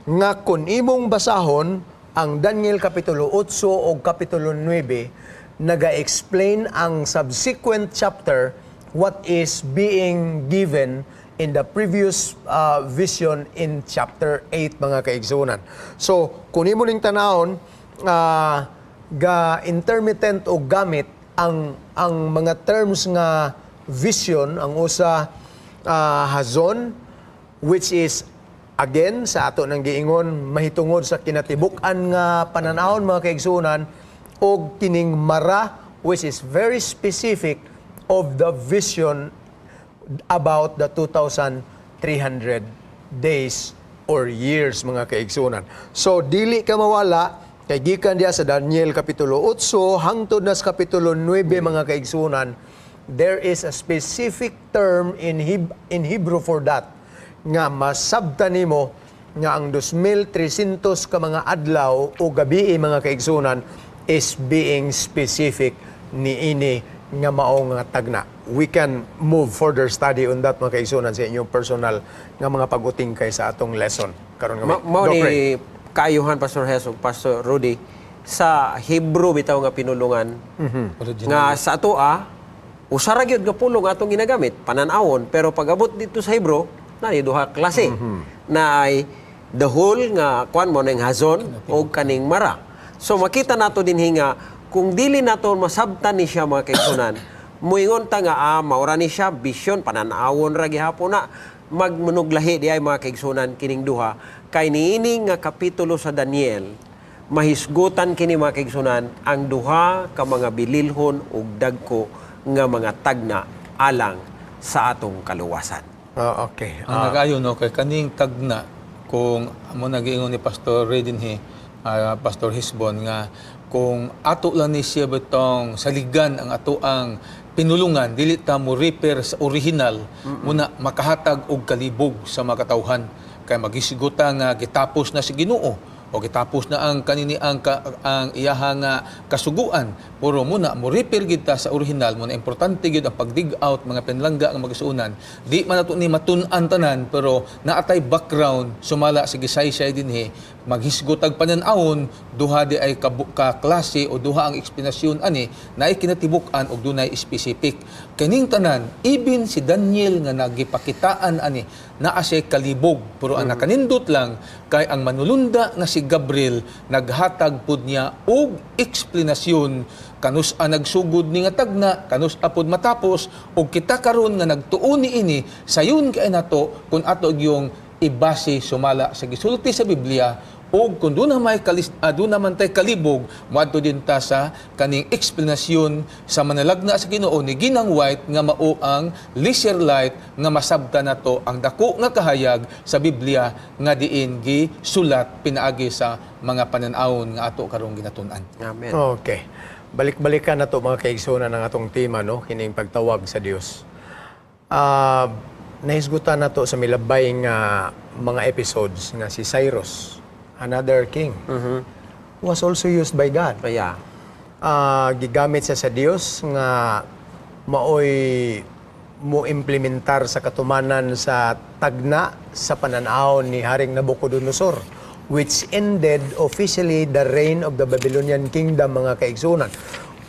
Nga kun imong basahon ang Daniel Kapitulo 8 o Kapitulo 9, naga-explain ang subsequent chapter what is being given in the previous vision in chapter 8 mga kaigsunan. So, kung imo ning tanawon, ga-intermittent o gamit ang mga terms nga vision, ang usa Hazon, which is again, sa ato nang giingon, mahitungod sa kinatibuk-an nga pananahon mga kaigsunan o kining Mara, which is very specific of the vision about the 2,300 days or years mga kaigsunan. So, dili ka mawala, kay gikan diya sa Daniel Kapitulo 8 hangtod na sa Kapitulo 9 mga kaigsunan, there is a specific term in Hebrew for that nga masabtan nimo nga ang 2,300 ka mga adlaw o gabi mga kaigsunan is being specific ni ini nga mao nga tagna. We can move further study on that mga kaigsunan sa inyong personal nga mga pag-uting kay sa atong lesson karon nga Mao ni kaayuhan Pastor Hes ug Pastor Rudy sa Hebrew bitaw nga pinulungan nga sa ato usa ra gyud nga pulong atong ginagamit panan-awon pero pag-abot dito sa Hebrew na duha klase na ay the whole nga kuan mo ning Hazon o kaning Mara. So makita nato dinhi nga kung dili naton masabtan ni siya mga kaigsunan, muingon ta nga maura ni siya bisyon pananawon ra gihapon na magmunuglahi di ay mga kaigsunan kining duha kay niini nga kapitulo sa Daniel mahisgutan kini mga kaigsunan ang duha ka mga bililhon ug dagko nga mga tagna alang sa atong kaluwasan. Okay. Ang nag-ayo no kay kaning tagna kung amo nag-iingon ni Pastor Redinhe, Pastor Hisbon nga kung ato lang ni siya betong saligan ang ato ang pinulungan dili ta mo repair sa original muna makahatag og kalibog sa mga katawhan kay magisiguta nga gitapos na si Ginoo o gitapos na ang kanini ang iyaha nga kasuguan puro muna mo repair gid ta sa original muna importante gid ang pag-dig out mga pinlangga nga magsuunan di man nato ni matun-an tanan pero naatay background sumala sa gisaysay dinhi maghisgotag panan-awon duha di ay ka klase o duha ang eksplanasyon ani naay kinatibuk-an og dunay specific kaning tanan even si Daniel nga nagipakitaan ani naa siya kalibog pero ang nakanindot lang kay ang manulunda nga si Gabriel naghatag pud niya og eksplanasyon kanus nagsugod ni nga tagna kanus apod matapos og kita karon nga nagtuon ini sayon kay nato kun ato yung ibase sumala sa gisulti sa Biblia o kung doon naman tayo kalibog, maadto din ta sa kaning eksplanasyon sa manalagna sa Ginoo ni Ginang White nga mao ang leisure light nga masabta nato ang dako nga kahayag sa Biblia nga diin gi sulat pinaagi sa mga panan-awon nga ato karong ginatun-an. Amen. Okay. Balik-balikan na to mga kaigsunan ng atong tema, no? Kining pagtawag sa Dios. Nahisgutan na to sa milabay nga mga episodes nga si Cyrus, another king, was also used by God. Kaya Gigamit siya sa Dios nga maoy mo implementar sa katumanan sa tagna sa pananaw ni Haring Nabucodonosor, which ended officially the reign of the Babylonian kingdom, mga kaigsunan,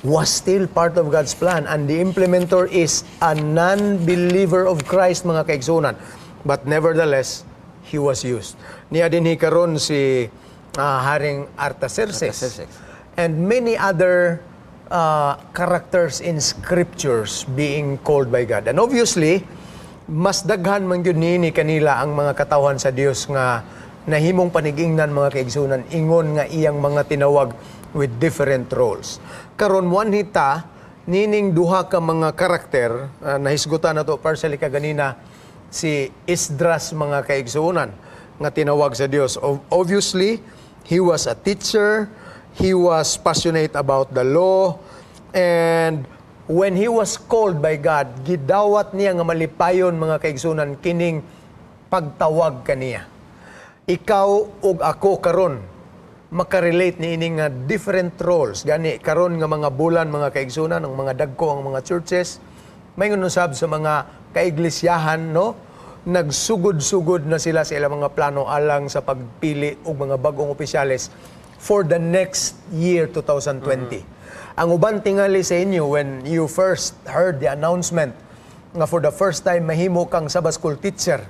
was still part of God's plan, and the implementer is a non-believer of Christ, mga kaigsunan. But nevertheless, he was used. Niya din karon si Haring Artaxerxes and many other characters in scriptures being called by God. And obviously, mas daghan man gyud ni kanila ang mga katawhan sa Dios nga nahimong panigingnan, mga kaigsunan, ingon nga iyang mga tinawag with different roles. Karon one hita nining duha ka mga karakter, nahisgutan na to partially kaganina, si Esdras, mga kaigsunan, nga tinawag sa Dios. Obviously, he was a teacher, he was passionate about the law, and when he was called by God, gidawat niya nga malipayon, mga kaigsunan, kining pagtawag kaniya. Ikaw ug ako karon makarelate ni ini nga different roles. Gani karon nga mga bulan, mga kaigsunan, ang mga dagko, ang mga churches, may ngunusab sa mga kaiglesiyahan, no? Nagsugod-sugod na sila sa ilang mga plano alang sa pagpili og mga bagong opisyales for the next year 2020. Ang uban tingali sa inyo when you first heard the announcement nga for the first time mahimo kang Sabbath school teacher,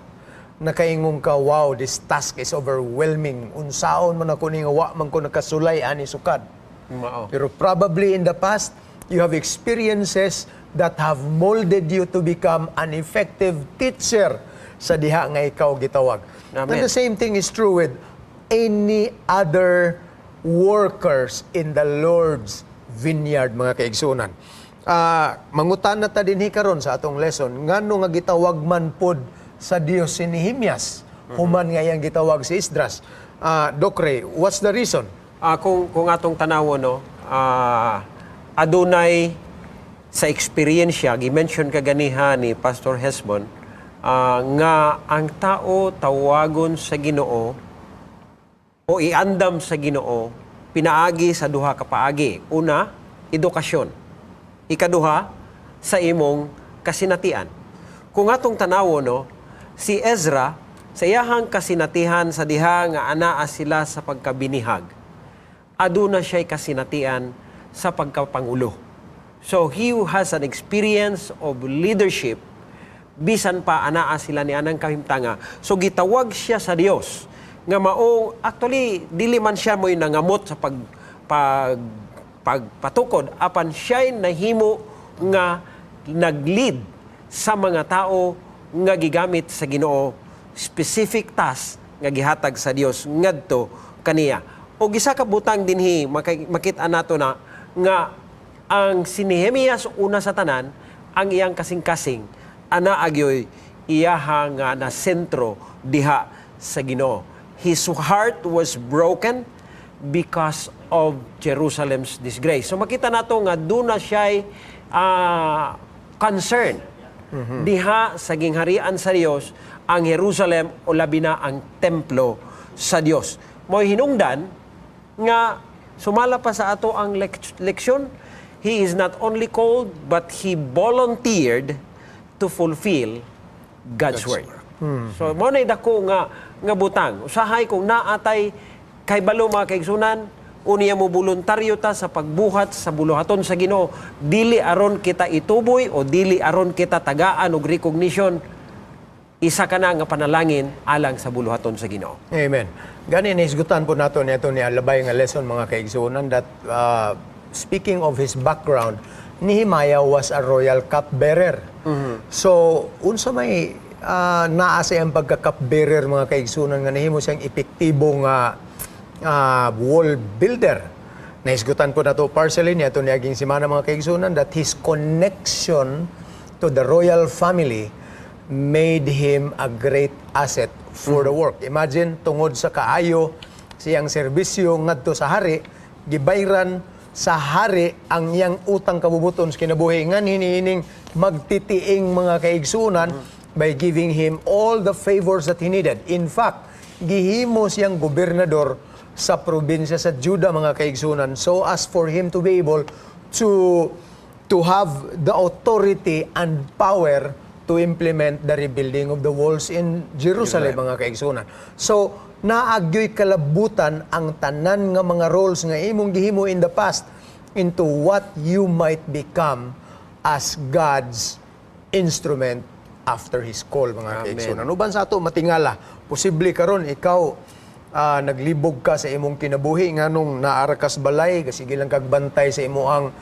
nakaingon ka, wow, this task is overwhelming. Unsaon man ako ni nga wa man ko nakasulay ani sukad. Pero probably in the past, you have experiences that have molded you to become an effective teacher sa diha nga ikaw gitawag. Amen. And the same thing is true with any other workers in the Lord's vineyard, mga kaigsunan. Mangutan na ta dinhi karon sa atong lesson, ngano nga gitawag man pod sa Dios si Nehemias, human nga iyang gitawag si Esdras. Doc Ray, what's the reason? kung atong tanawon, no, adunay sa experiensya, gi-mention kaganiha ni Pastor Hesbon, nga ang tao tawagon sa Ginoo o iandam sa Ginoo pinaagi sa duha ka paagi. Una, edukasyon. Ikaduha, sa imong kasinatian. Kung atong tanawon, no, si Ezra sa iyahang kasinatihan sa diha nga anaa sila sa pagkabinihag, aduna siya'y kasinatian sa pagkapangulo. So he has an experience of leadership bisan pa anaa sila ni anang kahimtanga. So gitawag siya sa Dios nga mao, actually dili man siya mo'y nangamot sa pagpatukod apan siya'y nahimo nga nag-lead sa mga tao nga gigamit sa Ginoo specific task nga gihatag sa Dios ngadto kaniya. O gisa ka butang dinhi makita nato na nga ang si Nehemias una sa tanan ang iyang kasing-kasing ana agyoy iyaha nga na sentro diha sa Ginoo. His heart was broken because of Jerusalem's disgrace. So makita nato nga doon na siya'y concern diha sa gingharian sa Dios ang Jerusalem o labi na ang templo sa Dios. Mo'y hinungdan nga sumala pa sa ato ang leksyon, he is not only called but he volunteered to fulfill God's word. So mo na dako nga butang. Usahay kung naatay kay balo mga kaigsunan, unya mo voluntaryo ta sa pagbuhat sa buluhaton sa Ginoo, dili aron kita ituboy o dili aron kita tagaan og recognition, isa ka na nga panalangin alang sa buluhaton sa Ginoo. Amen. Gani naisgutan po nato nito ni Alabay nga lesson mga kaigsunan that speaking of his background, Nehemiah was a royal cupbearer. So unsa may naa sa ang pagka-cupbearer mga kaigsunan nga nahimo siyang epektibong wall builder. Naisgutan po na to partially niya ito niyaging simana mga kaigsunan that his connection to the royal family made him a great asset for the work. Imagine, tungod sa kaayo siyang serbisyo ngadto sa hari, gibayran sa hari ang iyang utang kabubuton sa kinabuhi nga hinihining magtitiing mga kaigsunan by giving him all the favors that he needed. In fact, gihimo siyang gobernador sa probinsya sa Judah mga kaigsunan so as for him to be able to have the authority and power to implement the rebuilding of the walls in Jerusalem mga kaigsunan. So naagyoy kalabutan ang tanan nga mga roles nga imong gihimo in the past into what you might become as God's instrument after His call mga kaigsunan. Uban sa ato matingala, posible karon ikaw naglibog ka sa imong kinabuhi nganong naarakas balay sige lang kagbantay sa imuang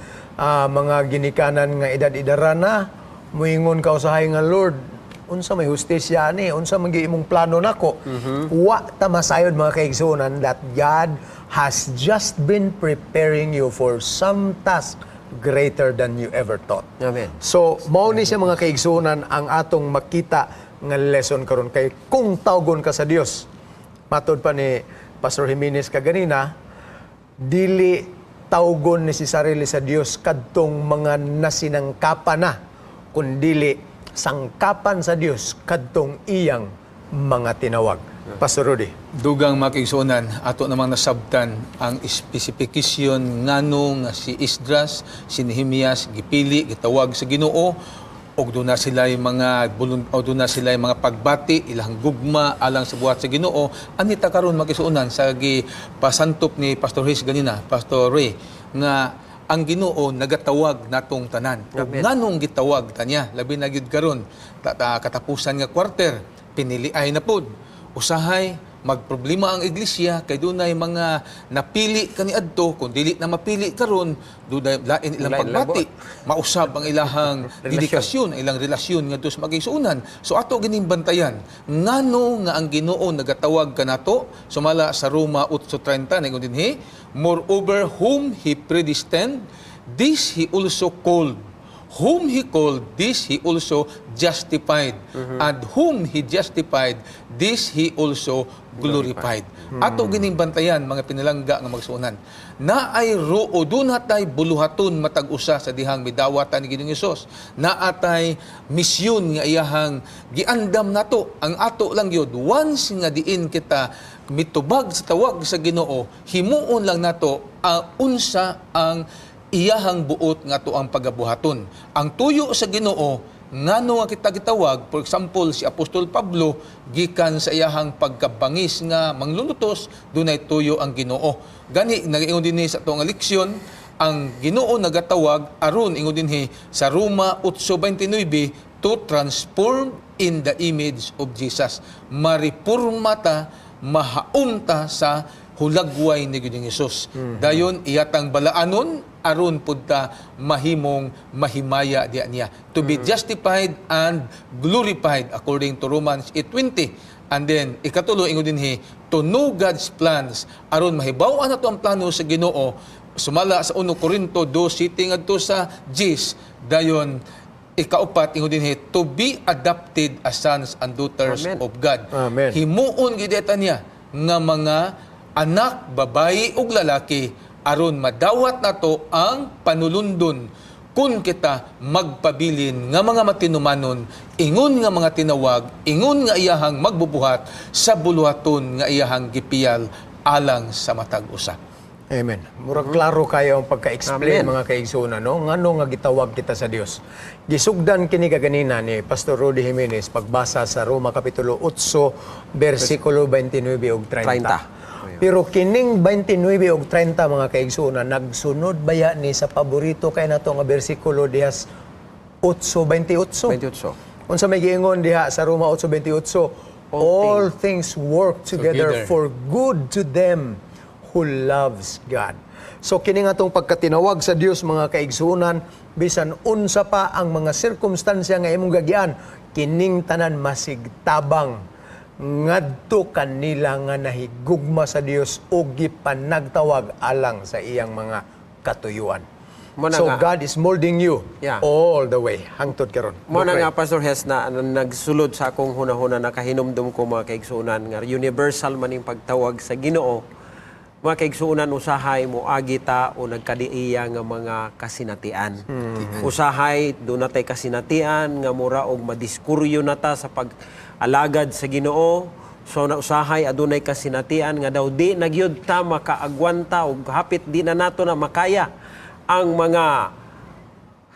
mga ginikanan nga edad-idara na muingon ka usahay nga Lord unsa may hustisya ni unsa man imong plano nako wa ta masayod mga kaigsunan that God has just been preparing you for some task greater than you ever thought. Amen. So mao ni siya mga kaigsunan ang atong makita nga lesson karon kay kung tawgon ka sa Dios. Matod pa ni Pastor Jimenez kaganina, dili tawgon ni si sarili sa Dios kadtong mga nasinangkapan na, kundili sangkapan sa Dios kadtong iyang mga tinawag. Pastor Rudy. Dugang mga kaigsunan, ato namang nasabtan ang espesifikasyon ngano nga si Esdras, si Nehemias gipili gitawag sa Ginoo og doon na sila yung mga pagbati ilang gugma alang sa buhat sa Ginoo. Anita karon makisuunan sa pasantop ni Pastor Riz ganina, Pastor Ray, nga ang Ginoo nagatawag natong tanan. Ug nganong gitawag tanya labi na gyud karon katapusan nga quarter piniliay na pod. Usahay magproblema ang iglesia kay dunay mga napili kaniadto kun dili na mapili karon dunay lain ilang pagbati mausab ang ilahang dedikasyon ilang relasyon ngadto sa magigsuunan. So ato gining bantayan ngano nga ang Ginoo nagatawag kanato sumala sa Roma 8:30 ningon dinhi, moreover whom he predestined this he also called, whom he called, this he also justified. And whom he justified, this he also glorified. Ato gining bantayan mga pinalangga nga magsuunan. Naay o dunatay buluhaton matag-usa sa dihang midawatan ni Ginoong Hesus. Naatay misyon nga iyahang giandam nato. Ang ato lang yun, once nga diin kita mitubag sa tawag sa Ginoo, himuon lang nato unsa ang iyahang buot nga to ang pagabuhaton. Ang tuyo sa Ginoo ngano nga kita gitawag, for example si Apostol Pablo gikan sa iyahang pagkabangis nga manglulutos dunay tuyo ang Ginoo. Gani nag-ingon dinhi sa atong leksyon ang Ginoo nagatawag aron ingon dinhi sa Roma 8:29 to transform in the image of Jesus. Maripurma ta, mahaumta sa hulagway ni Ginoong Hesus. Dayon iyatang balaanon aron pud ta mahimong mahimaya diya niya. To be justified and glorified according to Romans 8:20. And then, ikatulo, ingo dinhi, to know God's plans, aron mahibaw na to ang plano sa Ginoo, sumala sa 1 Corinto 2, sitting adto sa Gis, dayon, ikaupat, ingo dinhi, to be adopted as sons and daughters Amen. of God. Amen. Himuon gideta niya, nga mga anak, babayi ug lalaki, aron madawat nato ang panulundon kung kita magpabilin nga mga matinumanon, ingon nga mga tinawag, ingon nga iyahang magbubuhat sa buluhaton nga iyahang gipiyal alang sa matag usa. Amen. Murag klaro kayo ang pagka-explain Amen. mga kaigsunan, no? Ngano nga gitawag kita sa Dios. Gisugdan kini kaganina ni Pastor Rudy Jimenez pagbasa sa Roma kapitulo 8 bersikulo 29 ug 30. Pero kining 29 ug 30 mga kaigsunan nagsunod baya ni sa paborito kay nato nga bersikulo dihas 8:28. 28. Unsa may giingon diha sa Roma 8:28, all things work together for good to them who loves God. So kini nga tong pagkatinawag sa Dios mga kaigsunan, bisan unsa pa ang mga sirkumstansya nga imong gagian, kining tanan masigtabang ngadto kanila nga nahigugma sa Dios ug gipanagtawag alang sa iyang mga katuyuan. Muna So nga. God is molding you Yeah. all the way hangtod karon. Mo na nga, Pastor Hes, na nagsulod sa akong hunahuna na kahinumdum ko mga kaigsuunan nga universal man yung pagtawag sa Ginoo. Mga kaigsuunan, usahay mo agita o nagkadiiya nga mga kasinatian. Usahay, doon natay kasinatian nga mura og madiskuryo nata sa pag-alagad sa Ginoo. So na usahay adunay kasinatian nga daw di nagyud ta makaagwanta og hapit di na nato na makaya ang mga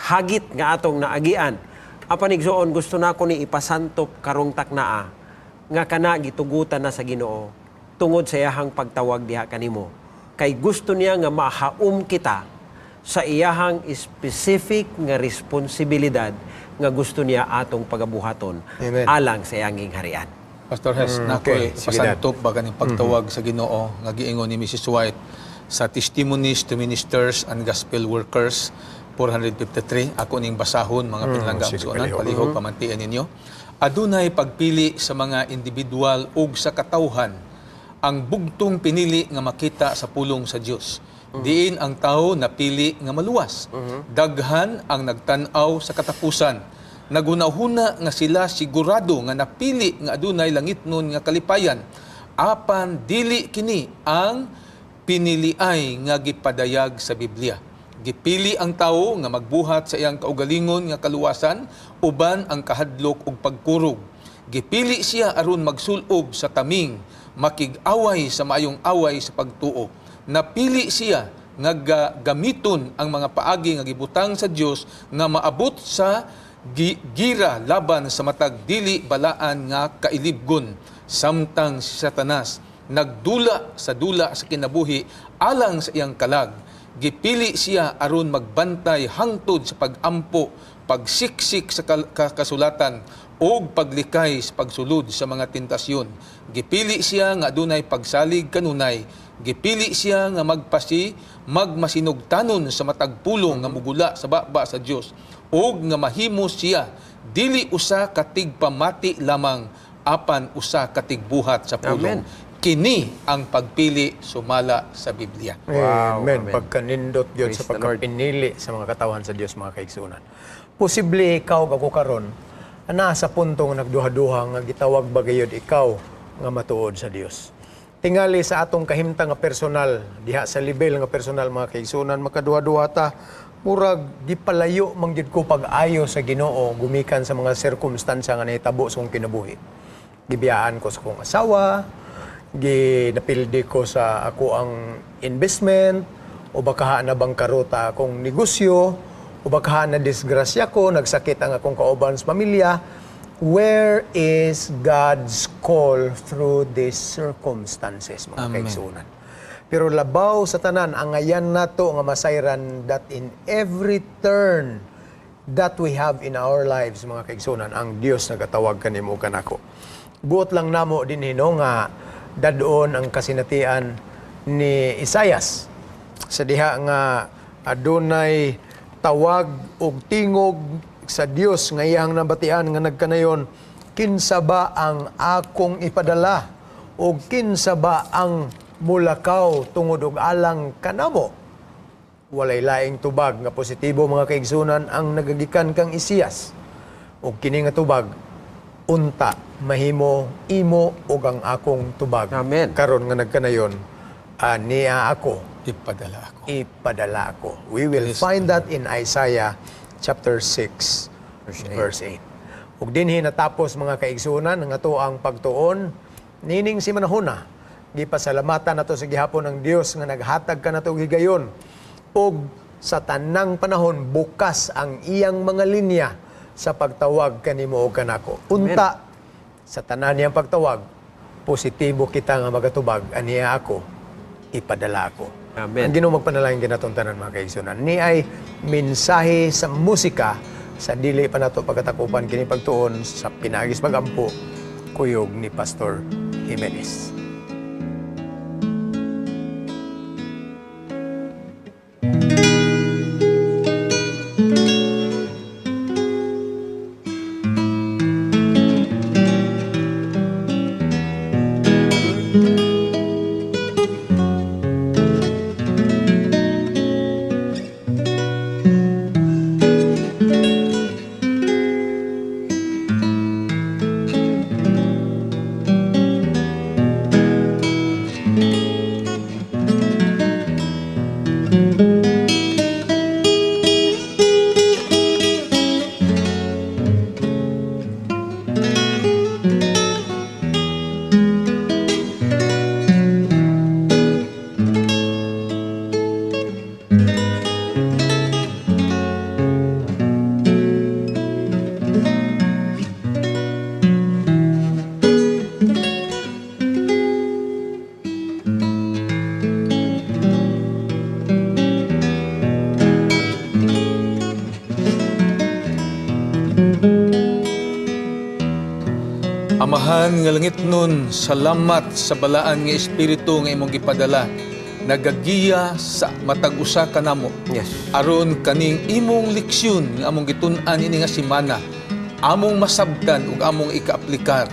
hagit nga atong naagian. Apan igsoon gusto nako ni ipasantop karong taknaa nga kana gitugutan na sa Ginoo tungod sa iyahang pagtawag diha kanimo. Kay gusto niya nga mahaum kita sa iyahang specific nga responsibilidad nga gusto niya atong pagabuhaton Amen. alang sa iyang gingharian. Pastor Hes, okay. nakoy Sige, Dad. pasantop ba kaning pagtawag sa Ginoo nga giingon ni Mrs. White sa Testimonies to Ministers and Gospel Workers 453. Ako ning basahon mga pinlangga sige, suonan, palihog. palihog pamantian ninyo. Adunay pagpili sa mga individual ug sa katawhan ang bugtong pinili nga makita sa pulong sa Dios. Diin ang tao napili nga maluwas. Daghan ang nagtan-aw sa katapusan. Nagunahuna nga sila sigurado nga napili nga adunay langitnon nga kalipayan. Apan dili kini ang piniliay nga gipadayag sa Biblia. Gipili ang tawo nga magbuhat sa iyang kaugalingon nga kaluwasan uban ang kahadlok ug pagkurog. Gipili siya aron magsulob sa taming, makig-away sa maayong away sa pagtuo. Napili siya nga gamiton ang mga paagi nga gibutang sa Dios nga maabot sa gira laban sa matag dili balaan nga kailibgon. Samtang si Satanas nagdula sa dula sa kinabuhi alang sa iyang kalag. Gipili siya aron magbantay hangtod sa pagampo, pagsiksik sa kasulatan o paglikay sa pagsulod sa mga tentasyon. Gipili siya nga adunay pagsalig kanunay. Gipili siya nga magmasinugtanon sa matagpulong nga mugula sa baba sa Dios o nga mahimo siya dili usa katig pamati lamang apan usa katig buhat sa pulong. Amen. Kini ang pagpili sumala sa Biblia. Wow, Amen. amen. Pagkanindot yun Praise sa the Lord. pagkapinili sa mga katawan sa Diyos, mga kaigsunan. Posible ikaw ako karon ana sa puntong nagduha-duha nga gitawag ba gayud ikaw nga matuod sa Dios. Tingali sa atong kahimtang nga personal, diha sa level nga personal mga kaigsunan, makaduha-duha ta, murag gipalayo manggid ko pag-ayo sa Ginoo gumikan sa mga sirkumstansya nga nahitabo sa akong kinabuhi. Gibiyaan ko sa akong asawa, ginapildi ko sa ako ang investment, o baka na bangkarota akong negosyo, o baka na disgrasya ko, nagsakit ang akong kauban sa pamilya. Where is God's call through these circumstances, mga Amen. kaigsunan? Pero labaw sa tanan, ang ayan nato nga masayran that in every turn that we have in our lives, mga kaigsunan, ang Dios nagatawag kanimo kanako. Buot lang namo din hino nga dadon ang kasinatian ni Isaias sa diha nga adunay tawag og tingog sa Dios nga iyang nabatian nga nagkanayon, kinsa ba ang akong ipadala o kinsa ba ang mulakaw tungod og alang kanamo? Walay laing tubag nga positibo mga kaigsunan ang nagagikan kang Isaias. O kini nga tubag, unta mahimo imo og ang akong tubag. Amen. Karon nga nagkanayon, niya ako, Ipadala ako. ipadala ako. We will find that in Isaiah chapter 6, verse 8. Ug dinhi natapos mga kaigsunan ang ato ang pagtuon nining si manahuna. Gipasalamatan nato sa gihapon ng Dios nga naghatag kanato og higayon. Ug sa tanang panahon bukas ang iyang mga linya sa pagtawag kanimo o kanako. Unta sa tanan niyang pagtawag, positibo kita nga magatubag, aniya ako, ipadala ako. Amen. Ang Ginoo magpanalangin kinatong tanan mga kaigsunan. Ni ay mensahe sa musika sa dili pa nato pagkatakupan kini pagtuon sa pinagis pagampo kuyog ni Pastor Jimenez. Amahan nga langit nun, salamat sa balaan nga espiritu nga imong gipadala. Nagagiya sa matag usa kanamo. Yes. Aron kaning imong leksyon nga among gitun-an ini nga semana, among masabtan ug among ikaaplikar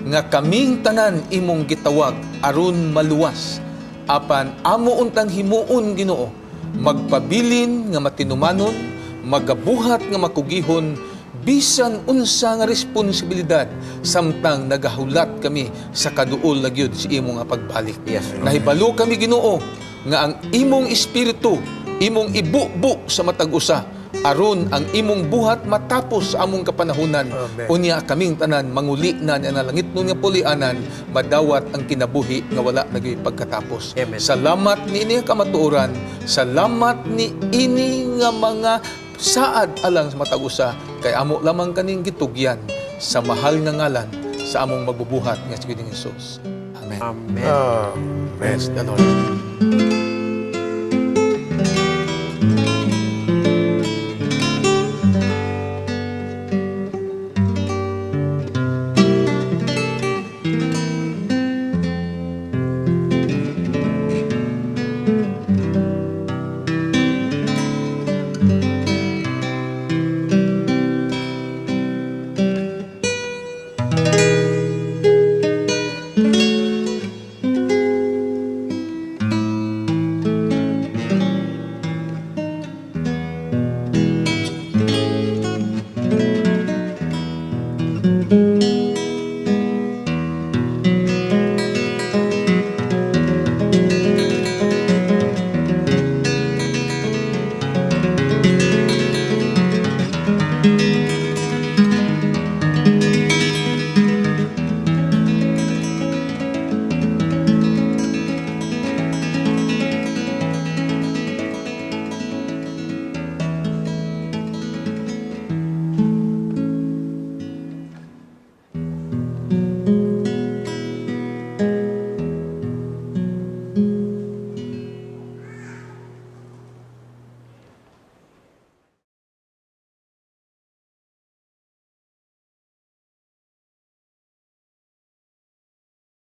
nga kaming tanan imong gitawag aron maluwas. Apan amo untang himuon Ginoo, magpabilin nga matinumanon, magabuhat nga makugihon, bisan unsa nga responsibilidad samtang nagahulat kami sa kaduol na gyud si imo nga pagbalik. Yes, Lord. Nahibalo kami Ginoo nga ang imong espiritu imong ibubu sa matag usa aron ang imong buhat matapos sa among kapanahunan. Amen. Unya kaming tanan manguli na nga langit nun nga pulianan, madawat ang kinabuhi nga wala nagay pagkatapos. Amen. Salamat ni ini nga kamatuoran, salamat ni ini nga mga saad alang sa matag usa kay amo lamang kaning gitugyan sa mahal nga ngalan sa among magbubuhat nga si Ginoong Hesus. Amen. Amen. Praise the Lord.